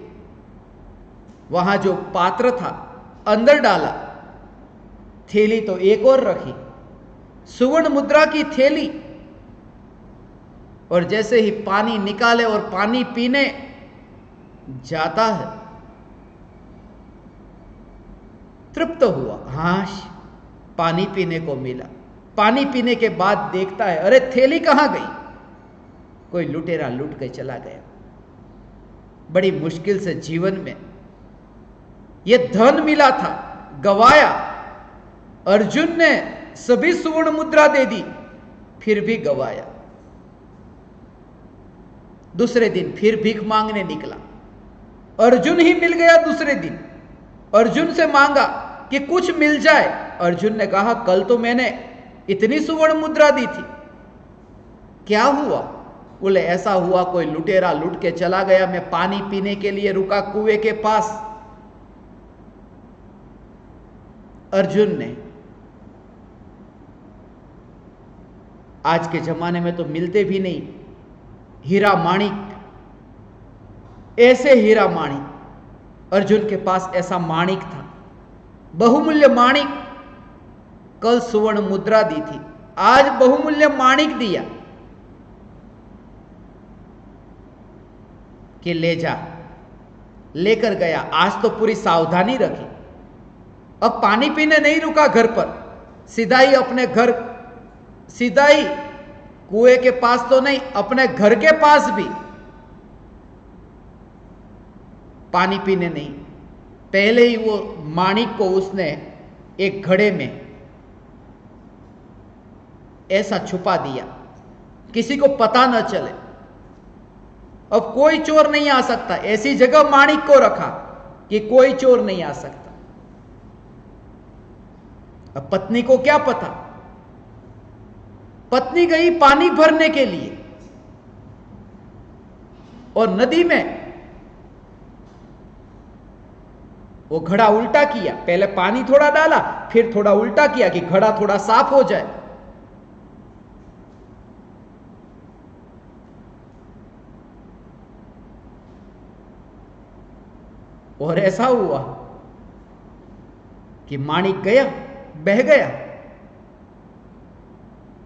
वहां जो पात्र था अंदर डाला, थैली तो एक और रखी, सुवर्ण मुद्रा की थैली, और जैसे ही पानी निकाले और पानी पीने जाता है, तृप्त हुआ, हां पानी पीने को मिला। पानी पीने के बाद देखता है, अरे थैली कहां गई? कोई लुटेरा लूट के चला गया। बड़ी मुश्किल से जीवन में यह धन मिला था, गवाया। अर्जुन ने सभी सुवर्ण मुद्रा दे दी, फिर भी गवाया। दूसरे दिन फिर भीख मांगने निकला। अर्जुन ही मिल गया दूसरे दिन। अर्जुन से मांगा कि कुछ मिल जाए। अर्जुन ने कहा, कल तो मैंने इतनी सुवर्ण मुद्रा दी थी, क्या हुआ? बोले, ऐसा हुआ, कोई लुटेरा लूट के चला गया, मैं पानी पीने के लिए रुका कुएं के पास। अर्जुन ने, आज के जमाने में तो मिलते भी नहीं हीरा माणिक, ऐसे हीरा माणिक। अर्जुन के पास ऐसा माणिक था, बहुमूल्य माणिक। कल सुवर्ण मुद्रा दी थी, आज बहुमूल्य माणिक दिया कि ले जा। लेकर गया। आज तो पूरी सावधानी रखी। अब पानी पीने नहीं रुका घर पर, सीधा ही अपने घर, सीधा ही कुएं के पास तो नहीं, अपने घर के पास भी पानी पीने नहीं। पहले ही वो माणिक को उसने एक घड़े में ऐसा छुपा दिया, किसी को पता न चले। अब कोई चोर नहीं आ सकता। ऐसी जगह माणिक को रखा कि कोई चोर नहीं आ सकता। अब पत्नी को क्या पता? पत्नी गई पानी भरने के लिए और नदी में वो घड़ा उल्टा किया। पहले पानी थोड़ा डाला, फिर थोड़ा उल्टा किया कि घड़ा थोड़ा साफ हो जाए। और ऐसा हुआ कि माणिक गया, बह गया।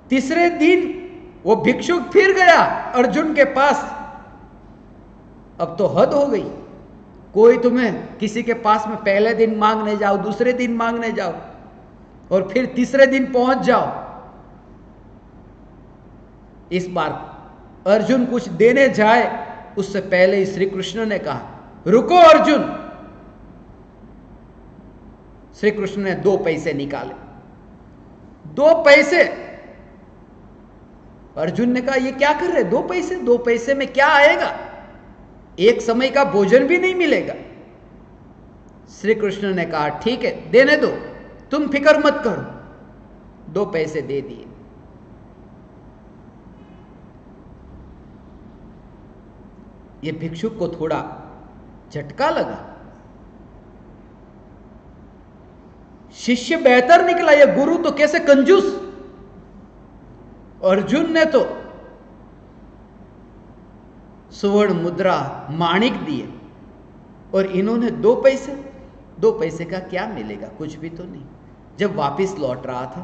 तीसरे दिन वो भिक्षुक फिर गया अर्जुन के पास। अब तो हद हो गई। कोई तुम्हें किसी के पास में पहले दिन मांगने जाओ, दूसरे दिन मांगने जाओ और फिर तीसरे दिन पहुंच जाओ। इस बार अर्जुन कुछ देने जाए उससे पहले ही श्री कृष्ण ने कहा, रुको अर्जुन। श्री कृष्ण ने 2 पैसे निकाले। 2 पैसे। अर्जुन ने कहा, ये क्या कर रहे? 2 पैसे? 2 पैसे में क्या आएगा? एक समय का भोजन भी नहीं मिलेगा। श्री कृष्ण ने कहा, ठीक है, देने दो, तुम फिक्र मत करो। 2 पैसे दे दिए। ये भिक्षुक को थोड़ा झटका लगा। शिष्य बेहतर निकला, ये गुरु तो कैसे कंजूस। अर्जुन ने तो सुवर्ण मुद्रा माणिक दिए और इन्होंने 2 पैसे। 2 पैसे का क्या मिलेगा? कुछ भी तो नहीं। जब वापस लौट रहा था,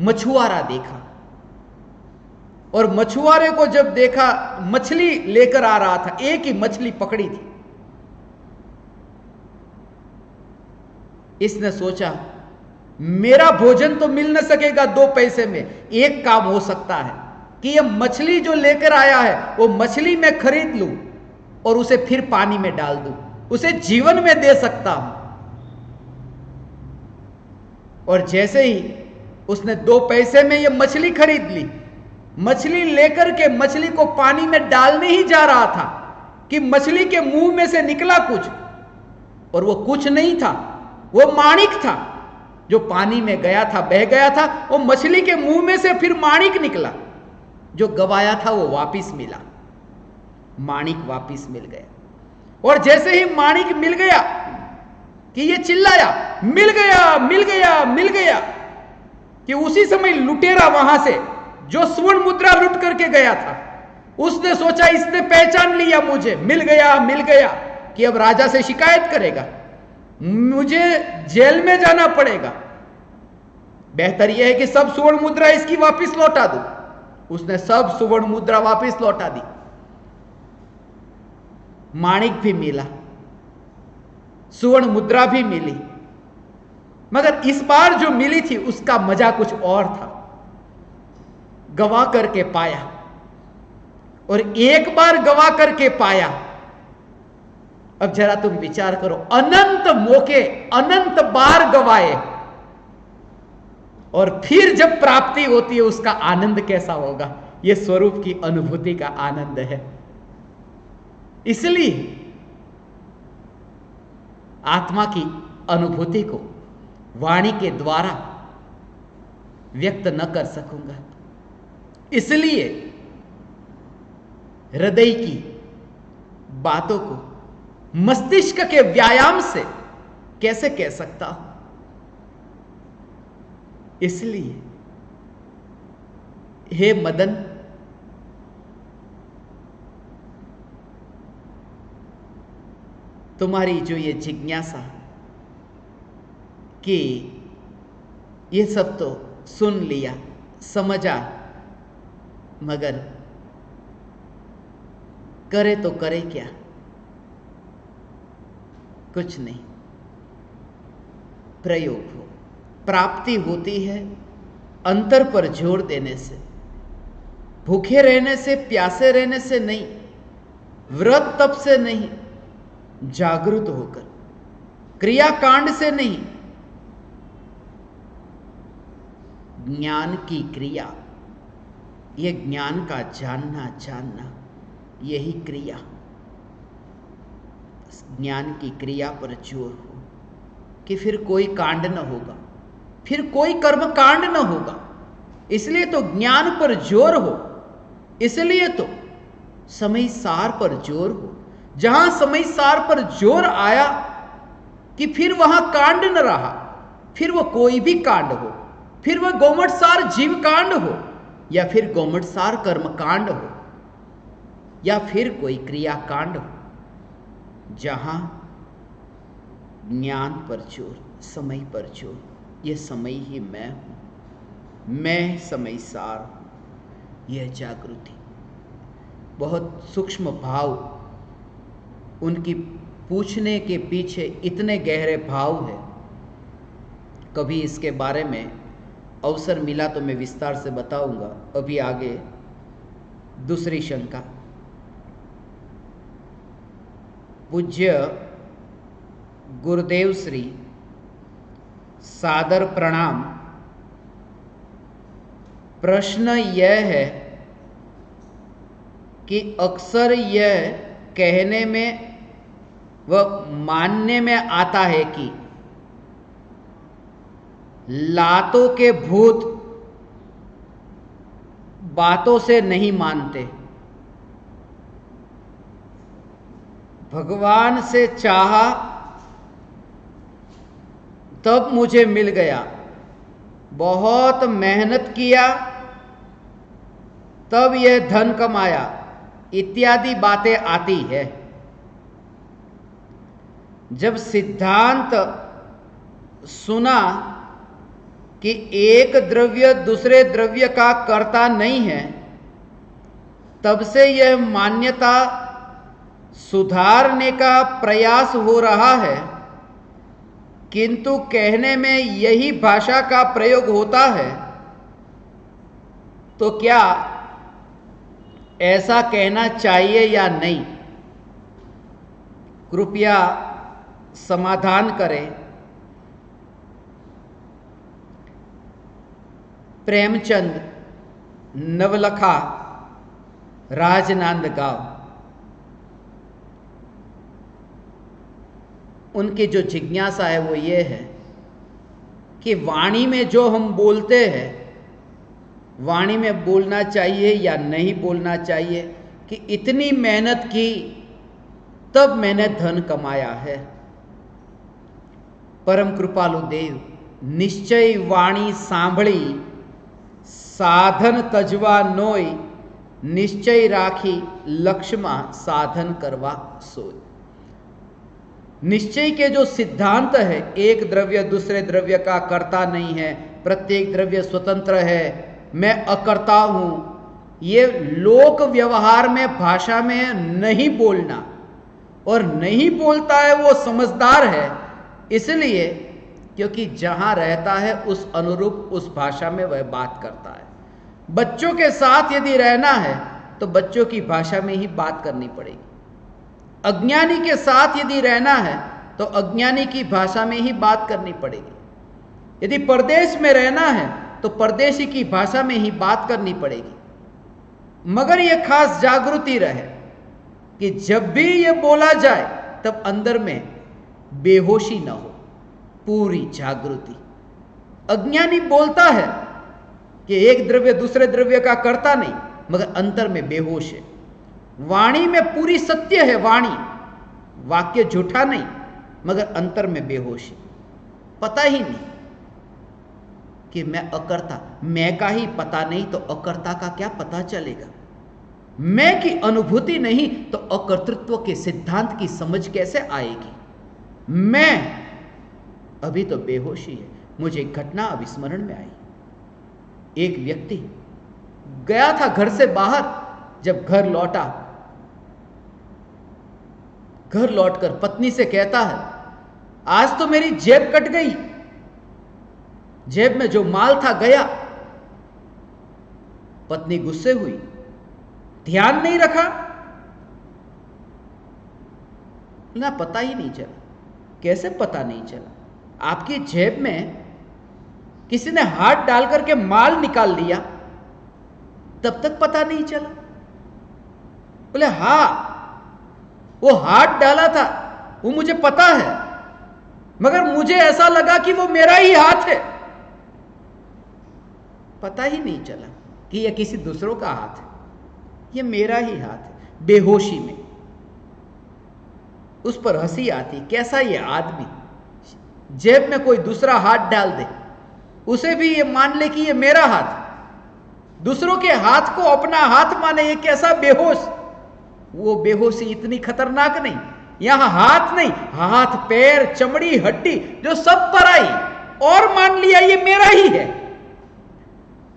मछुआरा देखा और मछुआरे को जब देखा, मछली लेकर आ रहा था, एक ही मछली पकड़ी थी। इसने सोचा, मेरा भोजन तो मिल न सकेगा 2 पैसे में, एक काम हो सकता है कि यह मछली जो लेकर आया है वो मछली मैं खरीद लूं और उसे फिर पानी में डाल दूं, उसे जीवन में दे सकता हूं। और जैसे ही उसने 2 पैसे में यह मछली खरीद ली, मछली लेकर के मछली को पानी में डालने ही जा रहा था कि मछली के मुंह में से निकला कुछ, और वो कुछ नहीं था, वो माणिक था जो पानी में गया था, बह गया था। वो मछली के मुंह में से फिर माणिक निकला। जो गवाया था वो वापिस मिला। माणिक वापिस मिल गया। और जैसे ही माणिक मिल गया कि ये चिल्लाया, मिल गया, मिल गया, मिल गया। कि उसी समय लुटेरा वहां से जो स्वर्ण मुद्रा लुट करके गया था, उसने सोचा इसने पहचान लिया, मुझे मिल गया कि अब राजा से शिकायत करेगा, मुझे जेल में जाना पड़ेगा, बेहतर यह है कि सब स्वर्ण मुद्रा इसकी वापस लौटा दूं। उसने सब स्वर्ण मुद्रा वापस लौटा दी, माणिक भी मिला, स्वर्ण मुद्रा भी मिली, मगर इस बार जो मिली थी उसका मजा कुछ और था। गवा करके पाया, और एक बार गवा करके पाया, अब जरा तुम विचार करो, अनंत मौके अनंत बार गवाए, और फिर जब प्राप्ति होती है उसका आनंद कैसा होगा। यह स्वरूप की अनुभूति का आनंद है। इसलिए आत्मा की अनुभूति को वाणी के द्वारा व्यक्त न कर सकूंगा, इसलिए हृदय की बातों को मस्तिष्क के व्यायाम से कैसे कह सकता हूं। इसलिए हे मदन, तुम्हारी जो ये जिज्ञासा कि ये सब तो सुन लिया, समझा, मगर करे तो करे क्या, कुछ नहीं। प्रयोग हो, प्राप्ति होती है अंतर पर जोर देने से, भूखे रहने से, प्यासे रहने से नहीं, व्रत तप से नहीं, जागृत होकर, क्रियाकांड से नहीं, ज्ञान की क्रिया, यह ज्ञान का जानना, यही क्रिया, ज्ञान की क्रिया पर जोर हो कि फिर कोई कांड न होगा, फिर कोई कर्म कांड न होगा। इसलिए तो ज्ञान पर जोर हो, इसलिए तो समय सार पर जोर हो। जहां समय सार पर जोर आया कि फिर वहां कांड न रहा, फिर वो कोई भी कांड हो, फिर वह गोमट सार जीव कांड हो, या फिर गोमट सार कर्म कांड हो, या फिर कोई क्रिया कांड हो, जहां ज्ञान पर जोर, समय पर जोर, यह समय ही मैं हूं, मैं समय सार हूं, यह जागृति। बहुत सूक्ष्म भाव, उनकी पूछने के पीछे इतने गहरे भाव है। कभी इसके बारे में अवसर मिला तो मैं विस्तार से बताऊंगा। अभी आगे दूसरी शंका। पूज्य गुरुदेव श्री, सादर प्रणाम। प्रश्न यह है कि अक्सर यह कहने में व मानने में आता है कि लातों के भूत बातों से नहीं मानते, भगवान से चाहा तब मुझे मिल गया, बहुत मेहनत किया तब यह धन कमाया, इत्यादि बातें आती है। जब सिद्धांत सुना कि एक द्रव्य दूसरे द्रव्य का कर्ता नहीं है, तब से यह मान्यता सुधारने का प्रयास हो रहा है, किंतु कहने में यही भाषा का प्रयोग होता है, तो क्या ऐसा कहना चाहिए या नहीं? कृपया समाधान करें। प्रेमचंद, नवलखा, राजनांदगांव। उनकी जो जिज्ञासा है वो ये है कि वाणी में जो हम बोलते हैं, वाणी में बोलना चाहिए या नहीं बोलना चाहिए, कि इतनी मेहनत की तब मैंने धन कमाया है। परम कृपालु देव निश्चय वाणी सांभળી साधन तजवा नोय निश्चय राखी लक्ष्य में साधन करवा सोय। निश्चय के जो सिद्धांत है, एक द्रव्य दूसरे द्रव्य का कर्ता नहीं है, प्रत्येक द्रव्य स्वतंत्र है, मैं अकर्ता हूं, ये लोक व्यवहार में भाषा में नहीं बोलना, और नहीं बोलता है वो समझदार है, इसलिए क्योंकि जहां रहता है उस अनुरूप उस भाषा में वह बात करता है। बच्चों के साथ यदि रहना है तो बच्चों की भाषा में ही बात करनी पड़ेगी। अज्ञानी के साथ यदि रहना है तो अज्ञानी की भाषा में ही बात करनी पड़ेगी। यदि परदेश में रहना है तो परदेशी की भाषा में ही बात करनी पड़ेगी। मगर यह खास जागृति रहे कि जब भी यह बोला जाए तब अंदर में बेहोशी न हो, पूरी जागृति। अज्ञानी बोलता है कि एक द्रव्य दूसरे द्रव्य का करता नहीं, मगर अंतर में बेहोश है। वाणी में पूरी सत्य है, वाणी वाक्य झूठा नहीं, मगर अंतर में बेहोश है। पता ही नहीं कि मैं अकर्ता, मैं का ही पता नहीं तो अकर्ता का क्या पता चलेगा। मैं की अनुभूति नहीं तो अकर्तृत्व के सिद्धांत की समझ कैसे आएगी। मैं अभी तो बेहोशी है। मुझे एक घटना अविस्मरण में आई। एक व्यक्ति गया था घर से बाहर, जब घर लौटा, घर लौटकर पत्नी से कहता है, आज तो मेरी जेब कट गई, जेब में जो माल था गया। पत्नी गुस्से हुई, ध्यान नहीं रखा ना, पता ही नहीं चला। कैसे पता नहीं चला? आपकी जेब में किसी ने हाथ डाल करके माल निकाल लिया, तब तक पता नहीं चला? बोले हां, वो हाथ डाला था, वो मुझे पता है, मगर मुझे ऐसा लगा कि वो मेरा ही हाथ है। पता ही नहीं चला कि यह किसी दूसरों का हाथ है, यह मेरा ही हाथ है। बेहोशी में उस पर हंसी आती, कैसा ये आदमी जेब में कोई दूसरा हाथ डाल दे, उसे भी ये मान ले कि ये मेरा हाथ, दूसरों के हाथ को अपना हाथ माने, ये कैसा बेहोश। वो बेहोशी इतनी खतरनाक नहीं, यहां हाथ नहीं, हाथ पैर चमड़ी हड्डी जो सब पर आई और मान लिया ये मेरा ही है,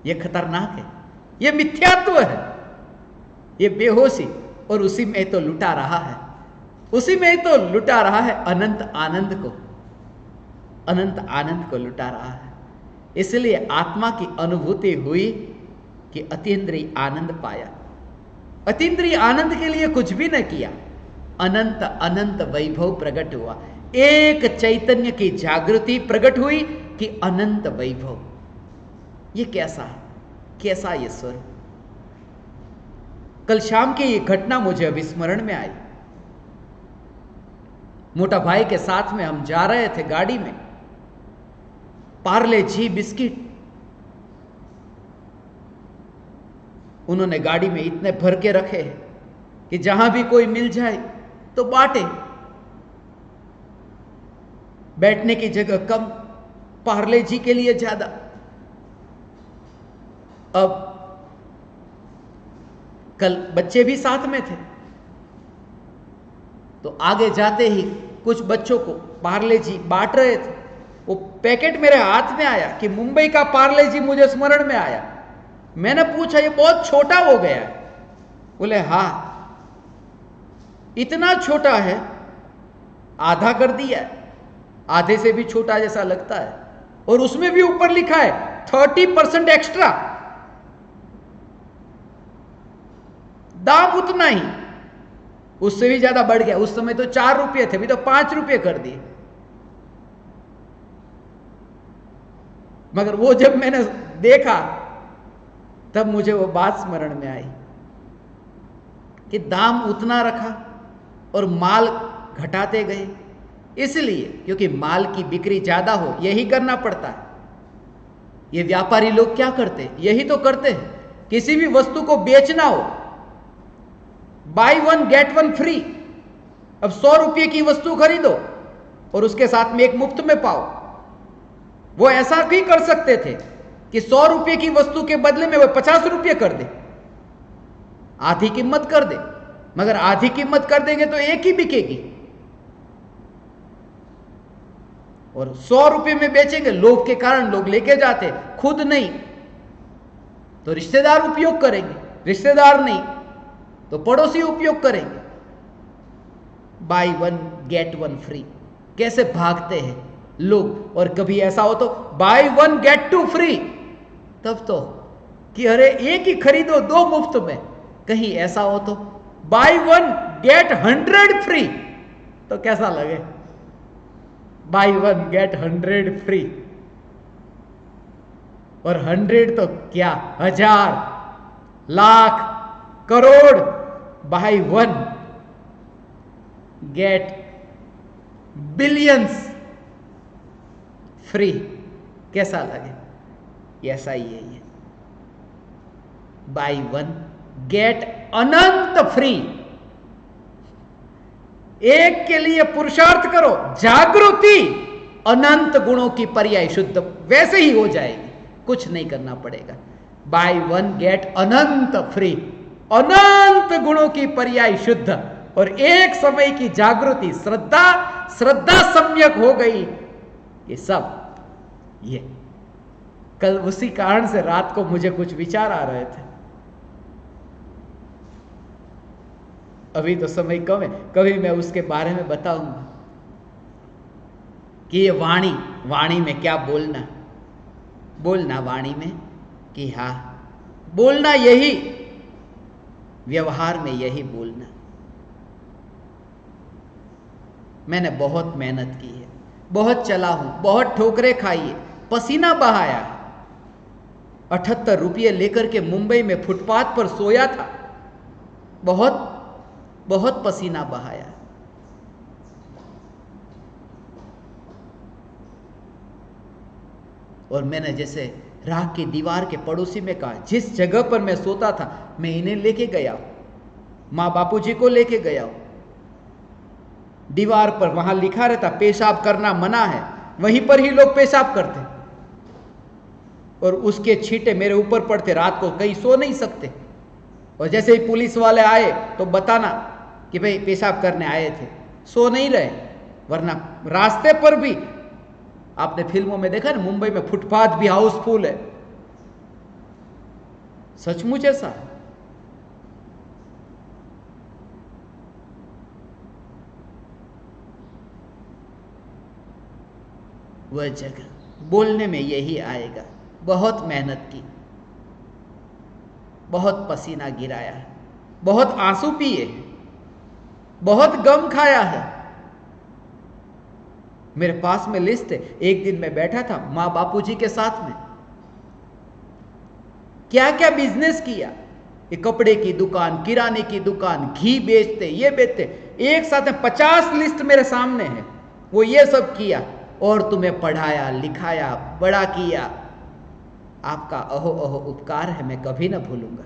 ये खतरनाक है, ये मिथ्यात्व है, ये बेहोशी। और उसी में तो लुटा रहा है, उसी में तो लुटा रहा है अनंत आनंद को, अनंत आनंद को लुटा रहा है। इसलिए आत्मा की अनुभूति हुई कि अतीन्द्रिय आनंद पाया। अतीन्द्रिय आनंद के लिए कुछ भी न किया, अनंत अनंत वैभव प्रकट हुआ। एक चैतन्य की जागृति प्रकट हुई कि अनंत वैभव ये कैसा है, कैसा ये स्वर। कल शाम की ये घटना मुझे अविस्मरण में आई। मोटा भाई के साथ में हम जा रहे थे गाड़ी में, पार्ले जी बिस्किट उन्होंने गाड़ी में इतने भर के रखे हैं कि जहां भी कोई मिल जाए तो बांटे। बैठने की जगह कम, पार्ले जी के लिए ज्यादा। अब कल बच्चे भी साथ में थे, तो आगे जाते ही कुछ बच्चों को पार्ले जी बांट रहे थे। वो पैकेट मेरे हाथ में आया कि मुंबई का पार्ले जी मुझे स्मरण में आया। मैंने पूछा ये बहुत छोटा हो गया है? बोले हां, इतना छोटा है, आधा कर दिया है, आधे से भी छोटा जैसा लगता है, और उसमें भी ऊपर लिखा है 30% एक्स्ट्रा। दाम उतना ही, उससे भी ज्यादा बढ़ गया। उस समय तो 4 रुपये थे, अभी तो 5 रुपये कर दिए। मगर वो जब मैंने देखा तब मुझे वो बात स्मरण में आई कि दाम उतना रखा और माल घटाते गए, इसलिए क्योंकि माल की बिक्री ज्यादा हो, यही करना पड़ता है। ये व्यापारी लोग क्या करते, यही तो करते हैं। किसी भी वस्तु को बेचना हो, बाय 1 गेट 1 फ्री। अब 100 रुपये की वस्तु खरीदो और उसके साथ में एक मुफ्त में पाओ, वो ऐसा भी कर सकते थे कि 100 रुपये की वस्तु के बदले में वो 50 रुपये कर दे, आधी कीमत कर दे। मगर आधी कीमत कर देंगे तो एक ही बिकेगी, और 100 रुपये में बेचेंगे, लोभ के कारण लोग लेके जाते, खुद नहीं तो रिश्तेदार उपयोग करेंगे, रिश्तेदार नहीं तो पड़ोसी उपयोग करेंगे। Buy one get one free, कैसे भागते हैं लोग। और कभी ऐसा हो तो buy one get two free, तब तो कि अरे एक ही खरीदो 2 मुफ्त में। कहीं ऐसा हो तो बाय वन गेट 100 फ्री, तो कैसा लगे? बाय वन गेट 100 फ्री, और 100 तो क्या, 1000, lakh, crore. Bye one gate billions free, कैसा लगे? ऐसा ही है ये। बाय वन गेट अनंत फ्री। एक के लिए पुरुषार्थ करो, जागृति अनंत गुणों की पर्याय शुद्ध वैसे ही हो जाएगी, कुछ नहीं करना पड़ेगा। बाय वन गेट अनंत फ्री, अनंत गुणों की पर्याय शुद्ध, और एक समय की जागृति, श्रद्धा सम्यक हो गई। ये सब ये कल उसी कारण से रात को मुझे कुछ विचार आ रहे थे। अभी तो समय कम है, कभी मैं उसके बारे में बताऊंगा कि ये वाणी में क्या बोलना वाणी में, कि हाँ बोलना यही, व्यवहार में यही बोलना। मैंने बहुत मेहनत की है, बहुत चला हूं, बहुत ठोकरें खाई है, पसीना बहाया है। 78 रुपये लेकर के मुंबई में फुटपाथ पर सोया था, बहुत पसीना बहाया। और मैंने जैसे राख की दीवार के पड़ोसी में कहा, जिस जगह पर मैं सोता था मैं इन्हें लेके गया, माँ बापूजी को लेके गया। दीवार पर वहां लिखा रहता पेशाब करना मना है, वहीं पर ही लोग पेशाब करते, और उसके छींटे मेरे ऊपर पड़ते, रात को कहीं सो नहीं सकते। और जैसे ही पुलिस वाले आए तो बताना कि भाई पेशाब करने आए थे, सो नहीं रहे। वरना रास्ते पर भी आपने फिल्मों में देखा ना, मुंबई में फुटपाथ भी हाउसफुल है, सचमुच ऐसा है। वह जगह बोलने में यही आएगा। बहुत मेहनत की, बहुत पसीना गिराया है, बहुत आंसू पिए, बहुत गम खाया है। मेरे पास में लिस्ट है। एक दिन मैं बैठा था माँ बापूजी के साथ में, क्या क्या बिजनेस किया, ये कपड़े की दुकान, किराने की दुकान, घी बेचते, ये बेचते, एक साथ में 50 लिस्ट मेरे सामने है। वो ये सब किया और तुम्हें पढ़ाया, लिखाया, बड़ा किया। आपका अहो अहो उपकार है, मैं कभी ना भूलूंगा।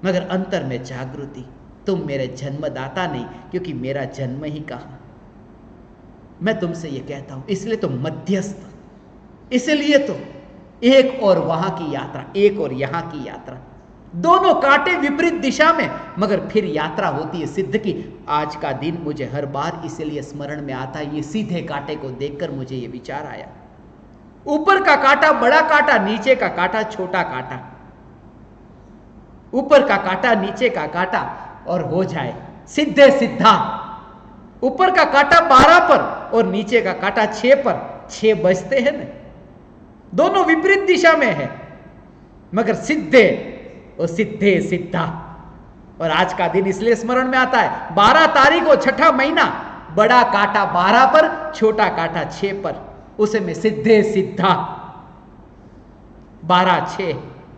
मगर अंतर में जागृति, तुम मेरे जन्मदाता नहीं, क्योंकि मेरा जन्म ही कहां। मैं तुमसे ये कहता हूं, इसलिए तो मध्यस्थ, इसलिए तो एक और वहां की यात्रा, एक और यहां की यात्रा, दोनों कांटे विपरीत दिशा में, मगर फिर यात्रा होती है सिद्ध की। आज का दिन मुझे हर बार इसलिए स्मरण में आता है, ये सीधे कांटे को देखकर मुझे ये विचार आया। ऊपर का कांटा बड़ा कांटा, नीचे का कांटा छोटा कांटा, ऊपर का कांटा नीचे का कांटा, और हो जाए सीधे सीधा। ऊपर का कांटा 12 पर और नीचे का कांटा 6 पर, 6 बजते हैं ना, दोनों विपरीत दिशा में है, मगर सीधे और सीधे सीधा। और आज का दिन इसलिए स्मरण में आता है, 12 तारीख को 6ठा महीना, बड़ा कांटा 12 पर, छोटा कांटा 6 पर, उसे में सीधे सीधा 12-6,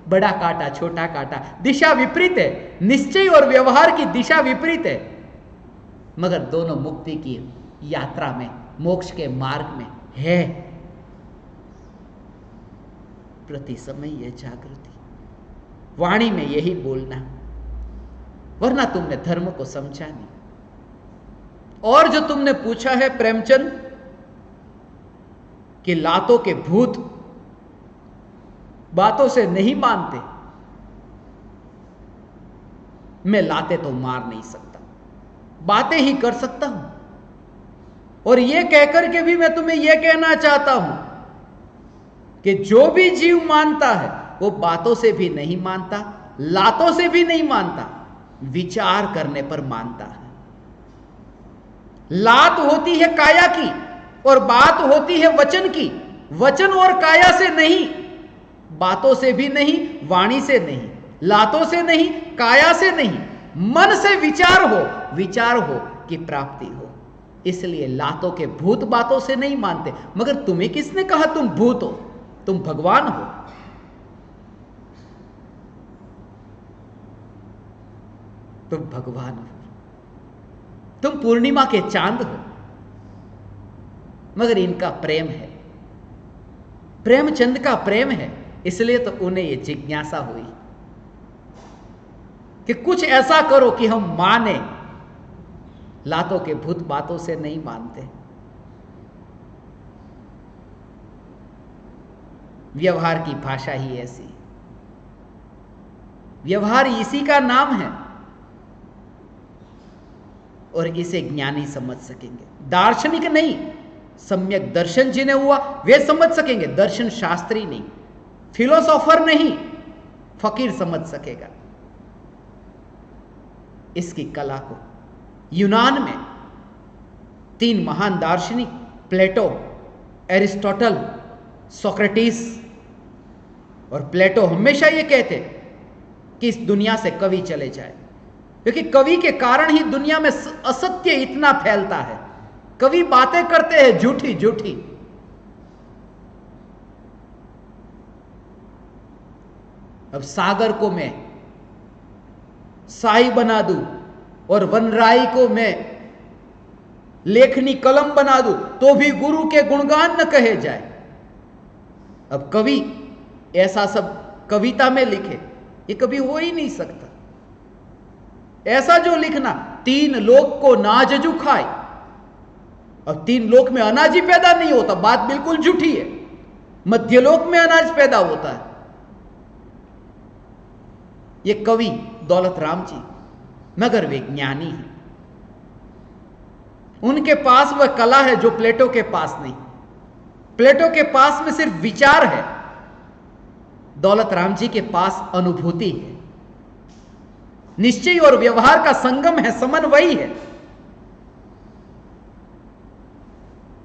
बड़ा कांटा छोटा कांटा, दिशा विपरीत है। निश्चय और व्यवहार की दिशा विपरीत है, मगर दोनों मुक्ति की यात्रा में, मोक्ष के मार्ग में है। प्रति समय यह जागृति, वाणी में यही बोलना, वरना तुमने धर्म को समझा नहीं। और जो तुमने पूछा है प्रेमचंद कि लातों के भूत बातों से नहीं मानते, मैं लाते तो मार नहीं सकता, बातें ही कर सकता हूं। और यह कहकर के भी मैं तुम्हें यह कहना चाहता हूं कि जो भी जीव मानता है वो बातों से भी नहीं मानता, लातों से भी नहीं मानता, विचार करने पर मानता है। लात होती है काया की और बात होती है वचन की। वचन और काया से नहीं, बातों से भी नहीं, वाणी से नहीं, लातों से नहीं, काया से नहीं, मन से विचार हो कि प्राप्ति हो। इसलिए लातों के भूत बातों से नहीं मानते। मगर तुम्हें किसने कहा तुम भूत हो? तुम भगवान हो। तुम भगवान हो, तुम पूर्णिमा के चांद हो। मगर इनका प्रेम है, प्रेमचंद का प्रेम है, इसलिए तो उन्हें यह जिज्ञासा हुई कि कुछ ऐसा करो कि हम माने। लातों के भूत बातों से नहीं मानते। व्यवहार की भाषा ही ऐसी, व्यवहार इसी का नाम है और इसे ज्ञानी समझ सकेंगे, दार्शनिक नहीं। सम्यक दर्शन जिन्हें हुआ वे समझ सकेंगे, दर्शन शास्त्री नहीं, फिलोसोफर नहीं, फकीर समझ सकेगा इसकी कला को। यूनान में 3 महान दार्शनिक, प्लेटो, एरिस्टोटल, सोक्रेटिस। और प्लेटो हमेशा यह कहते कि इस दुनिया से कवि चले जाए, क्योंकि कवि के कारण ही दुनिया में असत्य इतना फैलता है। कवि बातें करते हैं झूठी झूठी। अब सागर को मैं साई बना दूं और वनराई को मैं लेखनी कलम बना दूं तो भी गुरु के गुणगान न कहे जाए। अब कवि ऐसा सब कविता में लिखे, ये कभी हो ही नहीं सकता। ऐसा जो लिखना 3 लोक को नाजजू खाए, और 3 लोक में अनाज ही पैदा नहीं होता, बात बिल्कुल झूठी है। मध्यलोक में अनाज पैदा होता है। ये कवि दौलत राम जी, मगर वे ज्ञानी हैं। उनके पास वह कला है जो प्लेटो के पास नहीं। प्लेटो के पास में सिर्फ विचार है, दौलत राम जी के पास अनुभूति है, निश्चय और व्यवहार का संगम है, समन्वय है।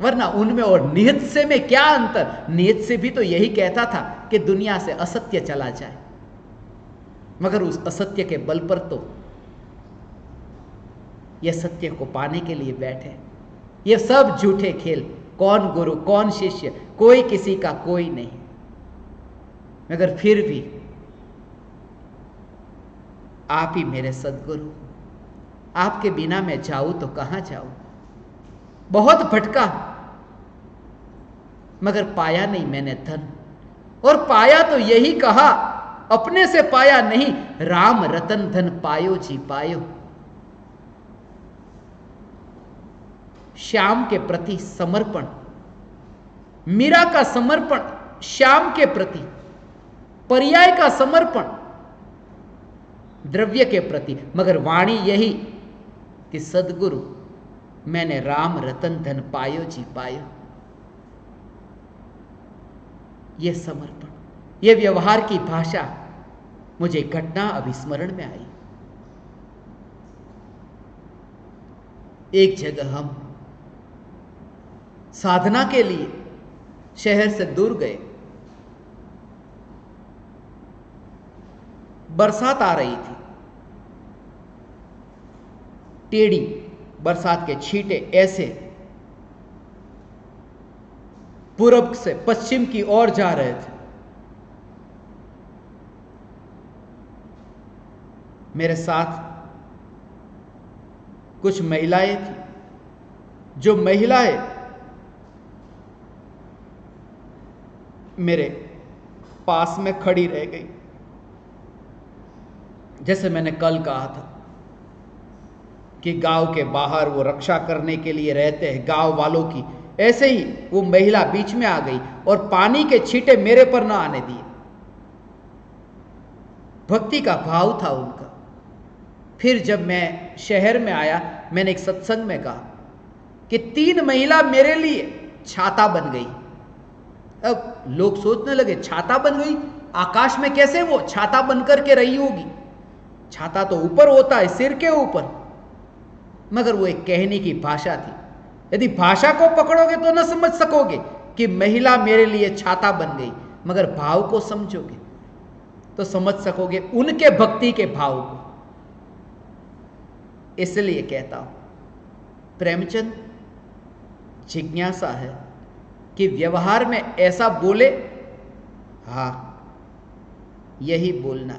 वरना उनमें और निहित से में क्या अंतर? निहित से भी तो यही कहता था कि दुनिया से असत्य चला जाए, मगर उस असत्य के बल पर तो यह सत्य को पाने के लिए बैठे। ये सब झूठे खेल, कौन गुरु कौन शिष्य, कोई किसी का कोई नहीं। मगर फिर भी आप ही मेरे सदगुरु, आपके बिना मैं जाऊं तो कहां जाऊं। बहुत भटका मगर पाया नहीं मैंने धन, और पाया तो यही कहा, अपने से पाया नहीं, राम रतन धन पायो जी पायो। श्याम के प्रति समर्पण, मीरा का समर्पण श्याम के प्रति, पर्याय का समर्पण द्रव्य के प्रति, मगर वाणी यही कि सदगुरु मैंने राम रतन धन पायो जी पायो। यह समर्पण, यह व्यवहार की भाषा मुझे घटना अभिस्मरण में आई। एक जगह हम साधना के लिए शहर से दूर गए। बरसात आ रही थी, टेढ़ी बरसात के छींटे ऐसे पूरब से पश्चिम की ओर जा रहे थे। मेरे साथ कुछ महिलाएं थी, जो महिलाएं मेरे पास में खड़ी रह गई। जैसे मैंने कल कहा था कि गांव के बाहर वो रक्षा करने के लिए रहते हैं, गांव वालों की ऐसे ही वो महिला बीच में आ गई और पानी के छींटे मेरे पर ना आने दिए। भक्ति का भाव था उनका। फिर जब मैं शहर में आया, मैंने एक सत्संग में कहा कि 3 महिला मेरे लिए छाता बन गई। अब लोग सोचने लगे छाता बन गई, आकाश में कैसे वो छाता बनकर के रही होगी? छाता तो ऊपर होता है, सिर के ऊपर। मगर वो एक कहने की भाषा थी। यदि भाषा को पकड़ोगे तो न समझ सकोगे कि महिला मेरे लिए छाता बन गई, मगर भाव को समझोगे तो समझ सकोगे उनके भक्ति के भाव को। इसलिए कहता हूं, प्रेमचंद जिज्ञासा है कि व्यवहार में ऐसा बोले, हाँ यही बोलना।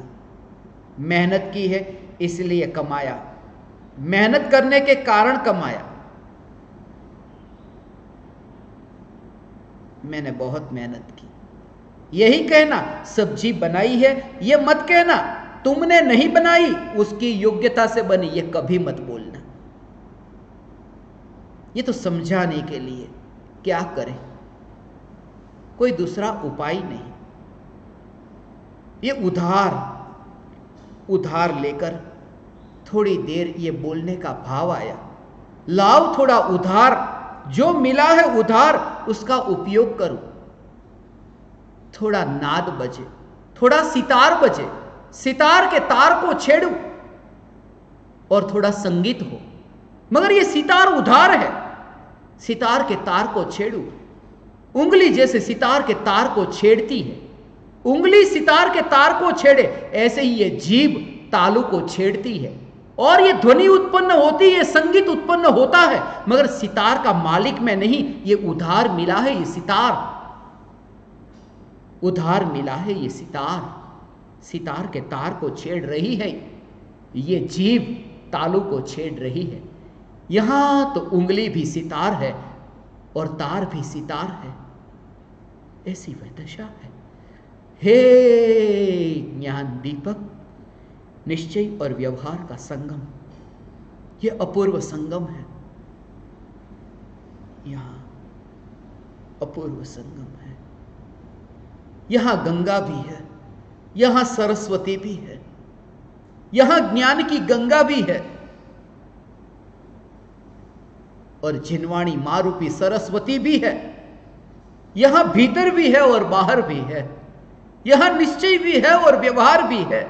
मेहनत की है इसलिए कमाया, मेहनत करने के कारण कमाया। मैंने बहुत मेहनत की। यही कहना सब्जी बनाई है, यह मत कहना तुमने नहीं बनाई, उसकी योग्यता से बनी, यह कभी मत बोलना। ये तो समझाने के लिए। क्या करें, कोई दूसरा उपाय नहीं। ये उधार लेकर थोड़ी देर ये बोलने का भाव आया, लाओ थोड़ा उधार, जो मिला है उधार उसका उपयोग करो। थोड़ा नाद बजे, थोड़ा सितार बजे, सितार के तार को छेड़ो और थोड़ा संगीत हो। मगर ये सितार उधार है, सितार के तार को छेड़ो। उंगली जैसे सितार के तार को छेड़ती है, उंगली सितार के तार को छेड़े, ऐसे ही ये जीभ तालू को छेड़ती है और ये ध्वनि उत्पन्न होती है, संगीत उत्पन्न होता है। मगर सितार का मालिक मैं नहीं, ये उधार मिला है। ये सितार उधार मिला है। ये सितार के तार को छेड़ रही है, ये जीभ तालू को छेड़ रही है। यहां तो उंगली भी सितार है और तार भी सितार है। ऐसी वह दशा है। हे ज्ञान दीपक, निश्चय और व्यवहार का संगम, यह अपूर्व संगम है। यहां अपूर्व संगम है। यहां गंगा भी है, यहां सरस्वती भी है, यहां ज्ञान की गंगा भी है और जिनवाणी मां रूपी सरस्वती भी है। यहां भीतर भी है और बाहर भी है, यहां निश्चय भी है और व्यवहार भी है।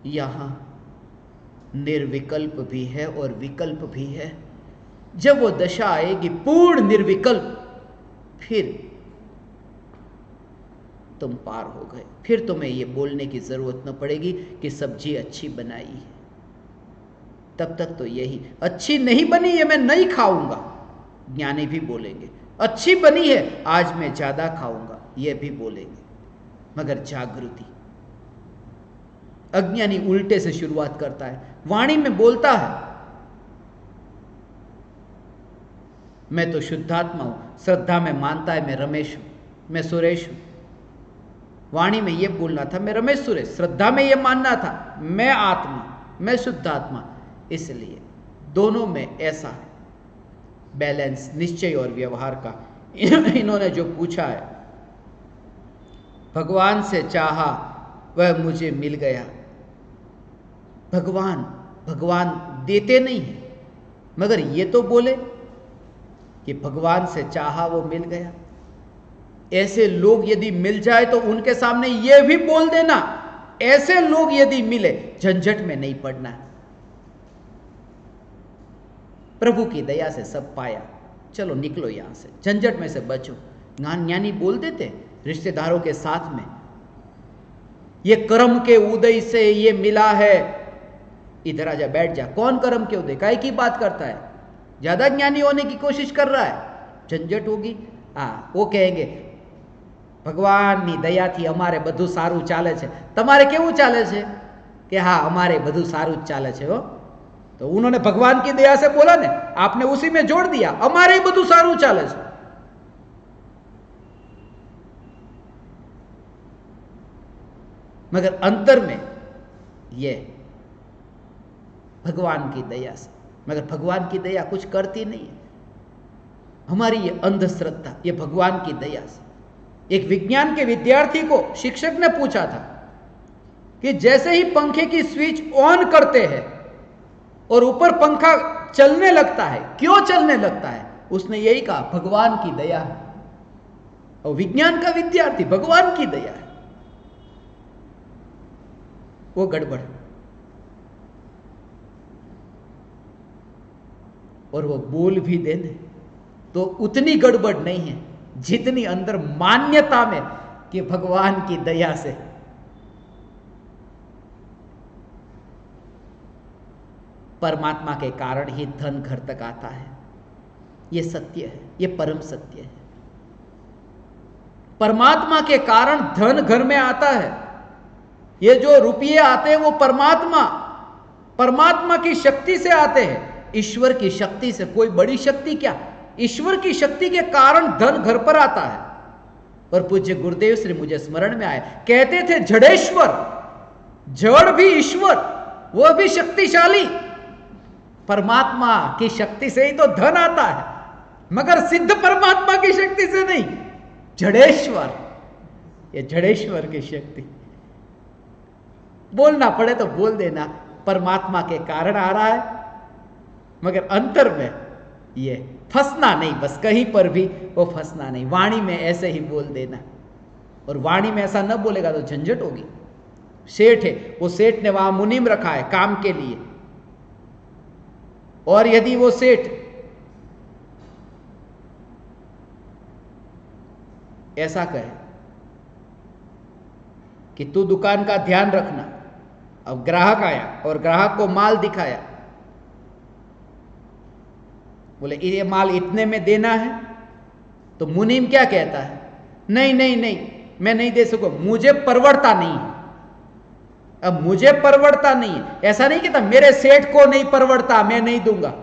यहां निर्विकल्प भी है और विकल्प भी है। जब वो दशा आएगी पूर्ण निर्विकल्प, फिर तुम पार हो गए। फिर तुम्हें ये बोलने की जरूरत न पड़ेगी कि सब्जी अच्छी बनाई है। तब तक तो यही, अच्छी नहीं बनी ये मैं नहीं खाऊंगा, ज्ञानी भी बोलेंगे। अच्छी बनी है, आज मैं ज्यादा खाऊंगा, ये भी बोलेंगे। मगर जागृति, अज्ञानी उल्टे से शुरुआत करता है। वाणी में बोलता है मैं तो शुद्धात्मा हूं, श्रद्धा में मानता है मैं रमेश हूं, मैं सुरेश हूं। वाणी में यह बोलना था मैं रमेश सुरेश, श्रद्धा में यह मानना था मैं आत्मा, मैं शुद्धात्मा। इसलिए दोनों में ऐसा है बैलेंस, निश्चय और व्यवहार का। इन्होंने जो पूछा है, भगवान से चाहा वह मुझे मिल गया। भगवान देते नहीं है, मगर ये तो बोले कि भगवान से चाहा वो मिल गया। ऐसे लोग यदि मिल जाए तो उनके सामने ये भी बोल देना, ऐसे लोग यदि मिले झंझट में नहीं पड़ना। प्रभु की दया से सब पाया, चलो निकलो यहां से, झंझट में से बचो। ज्ञानी बोल देते रिश्तेदारों के साथ में, ये कर्म के उदय से ये मिला है, इधर आजा बैठ जा। कौन कर्म के उदय, काहे की बात करता है, ज्यादा ज्ञानी होने की कोशिश कर रहा है, झंझट होगी। वो कहेंगे ભગવાનની દયાથી અમારે બધું સારું ચાલે છે, તમારે કેવું ચાલે છે? કે હા અમારે બધું સારું જ ચાલે છે हो। तो उन्होंने भगवान की दया से बोला ने, आपने उसी में जोड़ दिया, हमारे ही બધું સારું ચાલે છે। मगर अंतर में ये भगवान की दया से। मगर भगवान की दया कुछ करती नहीं है। हमारी ये अंधश्रद्धा, ये भगवान की दया से। एक विज्ञान के विद्यार्थी को शिक्षक ने पूछा था कि जैसे ही पंखे की स्विच ऑन करते हैं और ऊपर पंखा चलने लगता है, क्यों चलने लगता है? उसने यही कहा, भगवान की दया है। और विज्ञान का विद्यार्थी, भगवान की दया है। वो गड़बड़, और वो बोल भी देने तो उतनी गड़बड़ नहीं है जितनी अंदर मान्यता में कि भगवान की दया से। परमात्मा के कारण ही धन घर तक आता है। ये सत्य है, ये परम सत्य है। परमात्मा के कारण धन घर में आता है। ये जो रुपये आते हैं वो परमात्मा की शक्ति से आते हैं, ईश्वर की शक्ति से। कोई बड़ी शक्ति क्या, ईश्वर की शक्ति के कारण धन घर पर आता है। और पूज्य गुरुदेव श्री मुझे स्मरण में आए, कहते थे जड़ेश्वर, जड़ भी ईश्वर, वह भी शक्तिशाली। परमात्मा की शक्ति से ही तो धन आता है, मगर सिद्ध परमात्मा की शक्ति से नहीं। जड़ेश्वर, ये जड़ेश्वर की शक्ति। बोलना पड़े तो बोल देना, परमात्मा के कारण आ रहा है, मगर अंतर में ये फंसना नहीं, बस कहीं पर भी वो फंसना नहीं। वाणी में ऐसे ही बोल देना, और वाणी में ऐसा न बोलेगा तो झंझट होगी। सेठ है, वो सेठ ने वहां मुनीम रखा है काम के लिए, और यदि वो सेठ ऐसा कहे कि तू दुकान का ध्यान रखना, अब ग्राहक आया और ग्राहक को माल दिखाया, बोले ये माल इतने में देना है, तो मुनीम क्या कहता है? नहीं नहीं नहीं, मैं नहीं दे सकूं, मुझे परवड़ता नहीं है। अब मुझे परवड़ता नहीं है, ऐसा नहीं कहता मेरे सेठ को नहीं परवड़ता, मैं नहीं दूंगा।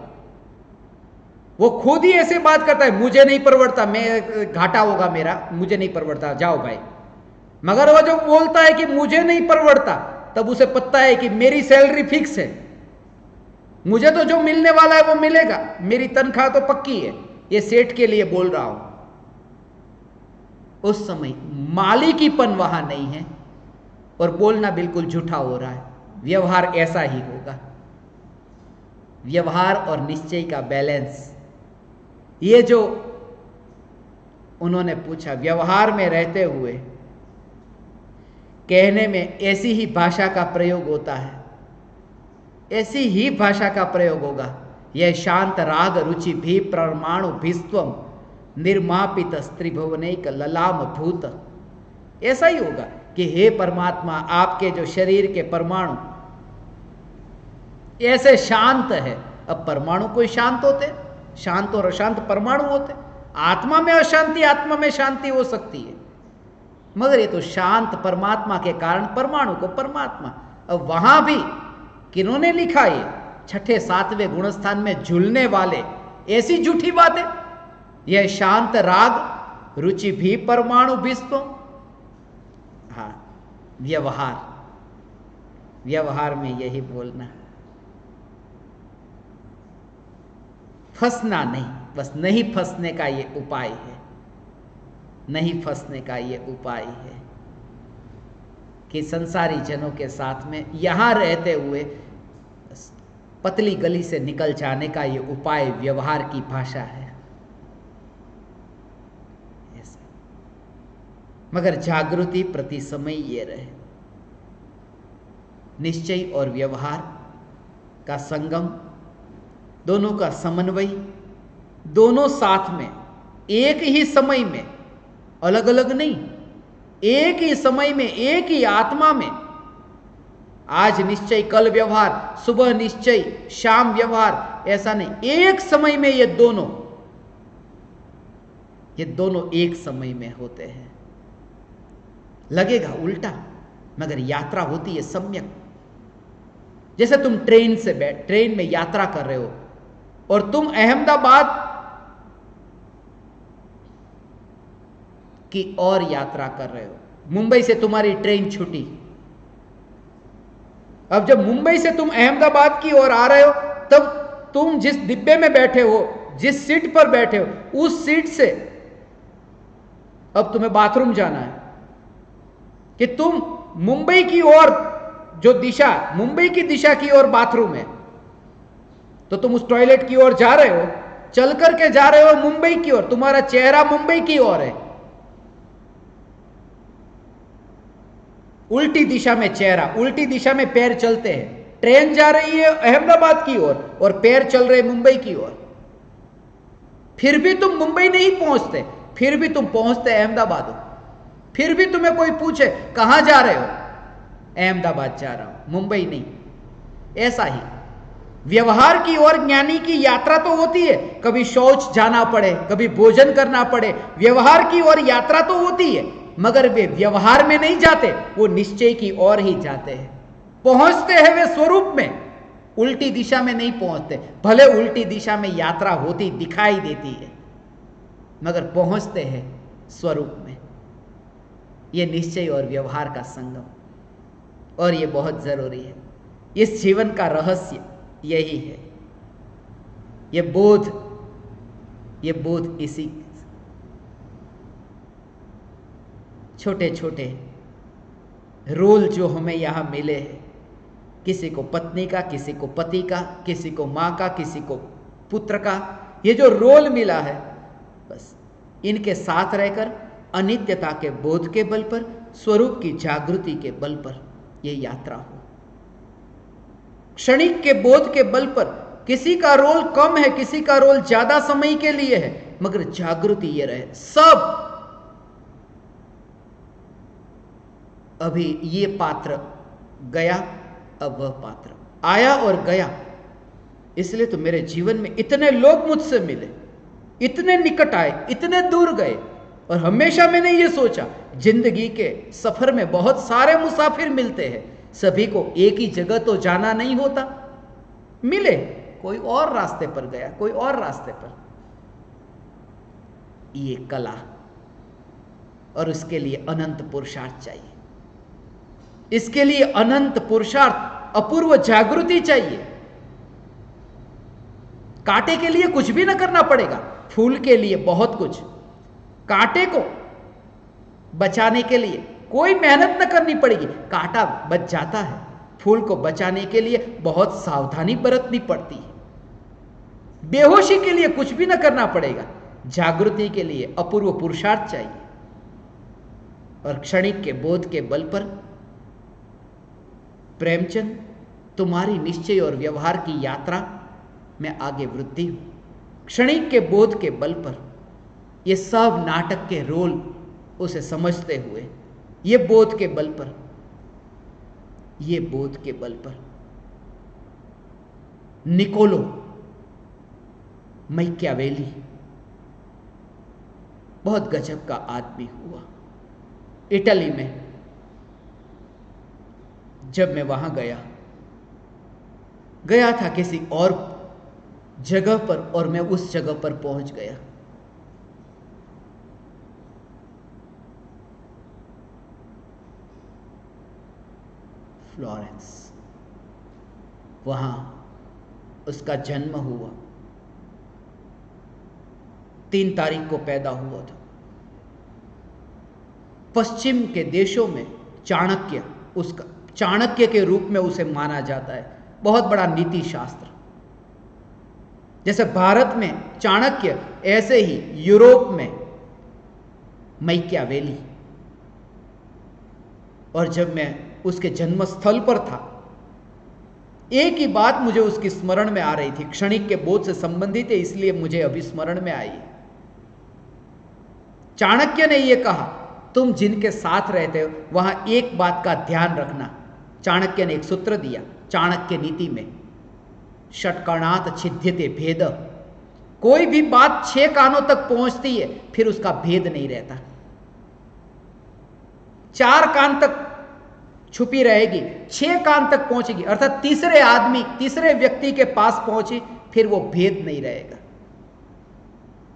वो खुद ही ऐसे बात करता है, मुझे नहीं परवड़ता, मैं घाटा होगा मेरा, मुझे नहीं परवड़ता, जाओ भाई। मगर वो जब बोलता है कि मुझे नहीं परवड़ता, तब उसे पता है कि मेरी सैलरी फिक्स है, मुझे तो जो मिलने वाला है वो मिलेगा, मेरी तनख्वाह तो पक्की है। ये सेठ के लिए बोल रहा हूं। उस समय मालिकीपन वहां नहीं है और बोलना बिल्कुल झूठा हो रहा है। व्यवहार ऐसा ही होगा। व्यवहार और निश्चय का बैलेंस, ये जो उन्होंने पूछा, व्यवहार में रहते हुए कहने में ऐसी ही भाषा का प्रयोग होता है, ऐसी ही भाषा का प्रयोग होगा। यह शांत राग रुचि भी परमाणु भिस्वम निर्मापित स्त्रिभुवनैक ललाम भूत। ऐसा ही होगा कि हे परमात्मा, आपके जो शरीर के परमाणु ऐसे शांत है। अब परमाणु कोई शांत होते, शांत और अशांत परमाणु होते। आत्मा में अशांति, आत्मा में शांति हो सकती है, मगर ये तो शांत परमात्मा के कारण परमाणु को परमात्मा। अब वहां भी किन्होंने लिखा ये छठे सातवें गुणस्थान में झूलने वाले ऐसी झूठी बातें? यह शांत राग रुचि भी परमाणु विश्व। हाँ, व्यवहार, व्यवहार में यही बोलना, फंसना नहीं, बस नहीं फंसने का ये उपाय है, नहीं फंसने का ये उपाय है कि संसारी जनों के साथ में यहां रहते हुए पतली गली से निकल जाने का ये उपाय व्यवहार की भाषा है। मगर जागृति प्रति समय ये रहे, निश्चय और व्यवहार का संगम, दोनों का समन्वय, दोनों साथ में एक ही समय में, अलग अलग नहीं, एक ही समय में, एक ही आत्मा में। आज निश्चय कल व्यवहार, सुबह निश्चय शाम व्यवहार, ऐसा नहीं। एक समय में ये दोनों एक समय में होते हैं। लगेगा उल्टा, मगर यात्रा होती है सम्यक। जैसे तुम ट्रेन में यात्रा कर रहे हो और तुम अहमदाबाद की और यात्रा कर रहे हो, मुंबई से तुम्हारी ट्रेन छूटी अब जब मुंबई से तुम अहमदाबाद की ओर आ रहे हो, तब तुम जिस डिब्बे में बैठे हो, जिस सीट पर बैठे हो, उस सीट से अब तुम्हें बाथरूम जाना है कि तुम मुंबई की ओर, जो दिशा मुंबई की दिशा की ओर बाथरूम है, तो तुम उस टॉयलेट की ओर जा रहे हो, चल करके जा रहे हो मुंबई की ओर, तुम्हारा चेहरा मुंबई की ओर है, उल्टी दिशा में चेहरा, उल्टी दिशा में पैर चलते हैं। ट्रेन जा रही है अहमदाबाद की ओर और पैर चल रहे मुंबई की ओर, फिर भी तुम मुंबई नहीं पहुंचते, फिर भी तुम पहुंचते अहमदाबाद हो। फिर भी तुम्हें कोई पूछे कहां जा रहे हो, अहमदाबाद जा रहा हूं, मुंबई नहीं। ऐसा ही व्यवहार की ओर ज्ञानी की यात्रा तो होती है, कभी शौच जाना पड़े, कभी भोजन करना पड़े, व्यवहार की ओर यात्रा तो होती है, मगर वे व्यवहार में नहीं जाते, वो निश्चय की ओर ही जाते हैं। पहुंचते हैं वे स्वरूप में, उल्टी दिशा में नहीं पहुंचते। भले उल्टी दिशा में यात्रा होती दिखाई देती है, मगर पहुंचते हैं स्वरूप में। यह निश्चय और व्यवहार का संगम, और यह बहुत जरूरी है। इस जीवन का रहस्य यही है, यह बोध इसी छोटे छोटे रोल जो हमें यहां मिले हैं, किसी को पत्नी का, किसी को पति का, किसी को मां का, किसी को पुत्र का, ये जो रोल मिला है, बस इनके साथ रहकर अनित्यता के बोध के बल पर, स्वरूप की जागृति के बल पर ये यात्रा हो। क्षणिक के बोध के बल पर किसी का रोल कम है, किसी का रोल ज्यादा समय के लिए है, मगर जागृति ये रहे सब। अभी ये पात्र गया, अब वह पात्र आया और गया। इसलिए तो मेरे जीवन में इतने लोग मुझसे मिले, इतने निकट आए, इतने दूर गए, और हमेशा मैंने ये सोचा जिंदगी के सफर में बहुत सारे मुसाफिर मिलते हैं, सभी को एक ही जगह तो जाना नहीं होता। मिले, कोई और रास्ते पर गया, कोई और रास्ते पर। ये कला, और उसके लिए अनंत पुरुषार्थ चाहिए, इसके लिए अनंत पुरुषार्थ, अपूर्व जागृति चाहिए। कांटे के लिए कुछ भी ना करना पड़ेगा, फूल के लिए बहुत कुछ। कांटे को बचाने के लिए कोई मेहनत न करनी पड़ेगी, कांटा बच जाता है। फूल को बचाने के लिए बहुत सावधानी बरतनी पड़ती है। बेहोशी के लिए कुछ भी न करना पड़ेगा, जागृति के लिए अपूर्व पुरुषार्थ चाहिए। और क्षणिक के बोध के बल पर प्रेमचंद, तुम्हारी निश्चय और व्यवहार की यात्रा में आगे वृद्धि हूं। क्षणिक के बोध के बल पर, ये सब नाटक के रोल उसे समझते हुए, ये बोध के बल पर, ये बोध के बल पर निकोलो मैकियावेली बहुत गजब का आदमी हुआ। इटली में जब मैं वहां गया था किसी और जगह पर, और मैं उस जगह पर पहुंच गया। फ्लोरेंस, वहां उसका जन्म हुआ। 3 तारीख को पैदा हुआ था। पश्चिम के देशों में चाणक्य, उसका चाणक्य के रूप में उसे माना जाता है, बहुत बड़ा नीति शास्त्र। जैसे भारत में चाणक्य, ऐसे ही यूरोप में मैकियावेली। और जब मैं उसके जन्म स्थल पर था, एक ही बात मुझे उसकी स्मरण में आ रही थी, क्षणिक के बोध से संबंधित है इसलिए मुझे अभी स्मरण में आई। चाणक्य ने यह कहा, तुम जिनके साथ रहते हो वहां एक बात का ध्यान रखना। चाणक्य ने एक सूत्र दिया चाणक्य नीति में, षट्कर्णात् छिद्यते भेद। कोई भी बात 6 कानों तक पहुंचती है, फिर उसका भेद नहीं रहता। 4 कान तक छुपी रहेगी, 6 कान तक पहुंचेगी, अर्थात तीसरे आदमी, तीसरे व्यक्ति के पास पहुंची, फिर वो भेद नहीं रहेगा।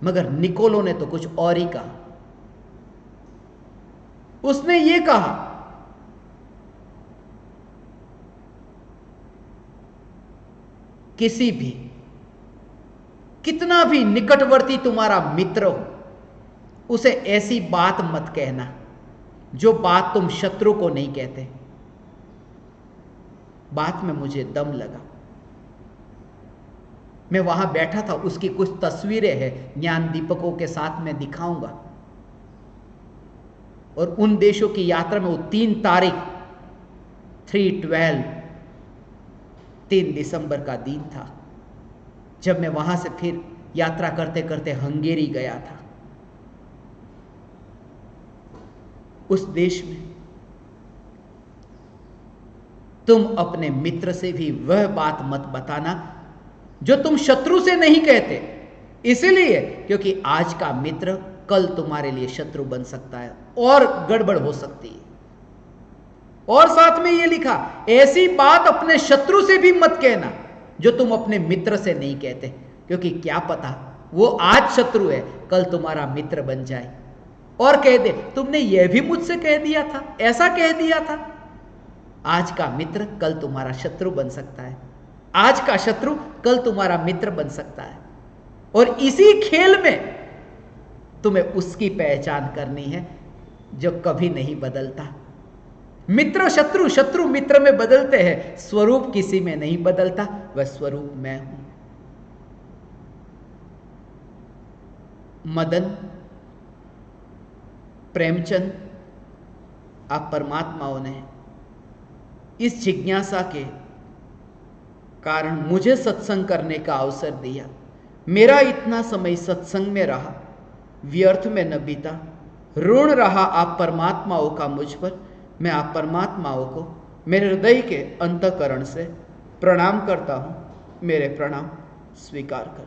मगर निकोलो ने तो कुछ और ही कहा। उसने ये कहा, किसी भी, कितना भी निकटवर्ती तुम्हारा मित्र हो, उसे ऐसी बात मत कहना जो बात तुम शत्रु को नहीं कहते। बात में मुझे दम लगा। मैं वहां बैठा था, उसकी कुछ तस्वीरें हैं, ज्ञान दीपकों के साथ में दिखाऊंगा। और उन देशों की यात्रा में वो 3 तारीख 3/12 3 दिसंबर का दिन था, जब मैं वहां से फिर यात्रा करते करते हंगेरी गया था। उस देश में तुम अपने मित्र से भी वह बात मत बताना जो तुम शत्रु से नहीं कहते, इसलिए क्योंकि आज का मित्र कल तुम्हारे लिए शत्रु बन सकता है और गड़बड़ हो सकती है। और साथ में यह लिखा, ऐसी बात अपने शत्रु से भी मत कहना जो तुम अपने मित्र से नहीं कहते, क्योंकि क्या पता वो आज शत्रु है, कल तुम्हारा मित्र बन जाए और कह दे तुमने यह भी मुझसे कह दिया था, ऐसा कह दिया था। आज का मित्र कल तुम्हारा शत्रु बन सकता है, आज का शत्रु कल तुम्हारा मित्र बन सकता है। और इसी खेल में तुम्हें उसकी पहचान करनी है जो कभी नहीं बदलता। मित्र शत्रु, शत्रु मित्र में बदलते हैं, स्वरूप किसी में नहीं बदलता, वह स्वरूप मैं हूं। मदन, प्रेमचंद, आप परमात्माओं ने इस जिज्ञासा के कारण मुझे सत्संग करने का अवसर दिया। मेरा इतना समय सत्संग में रहा, व्यर्थ में न बीता। ऋण रहा आप परमात्माओं का मुझ पर। मैं आप परमात्माओं को मेरे हृदय के अंतःकरण से प्रणाम करता हूं। मेरे प्रणाम स्वीकार कर।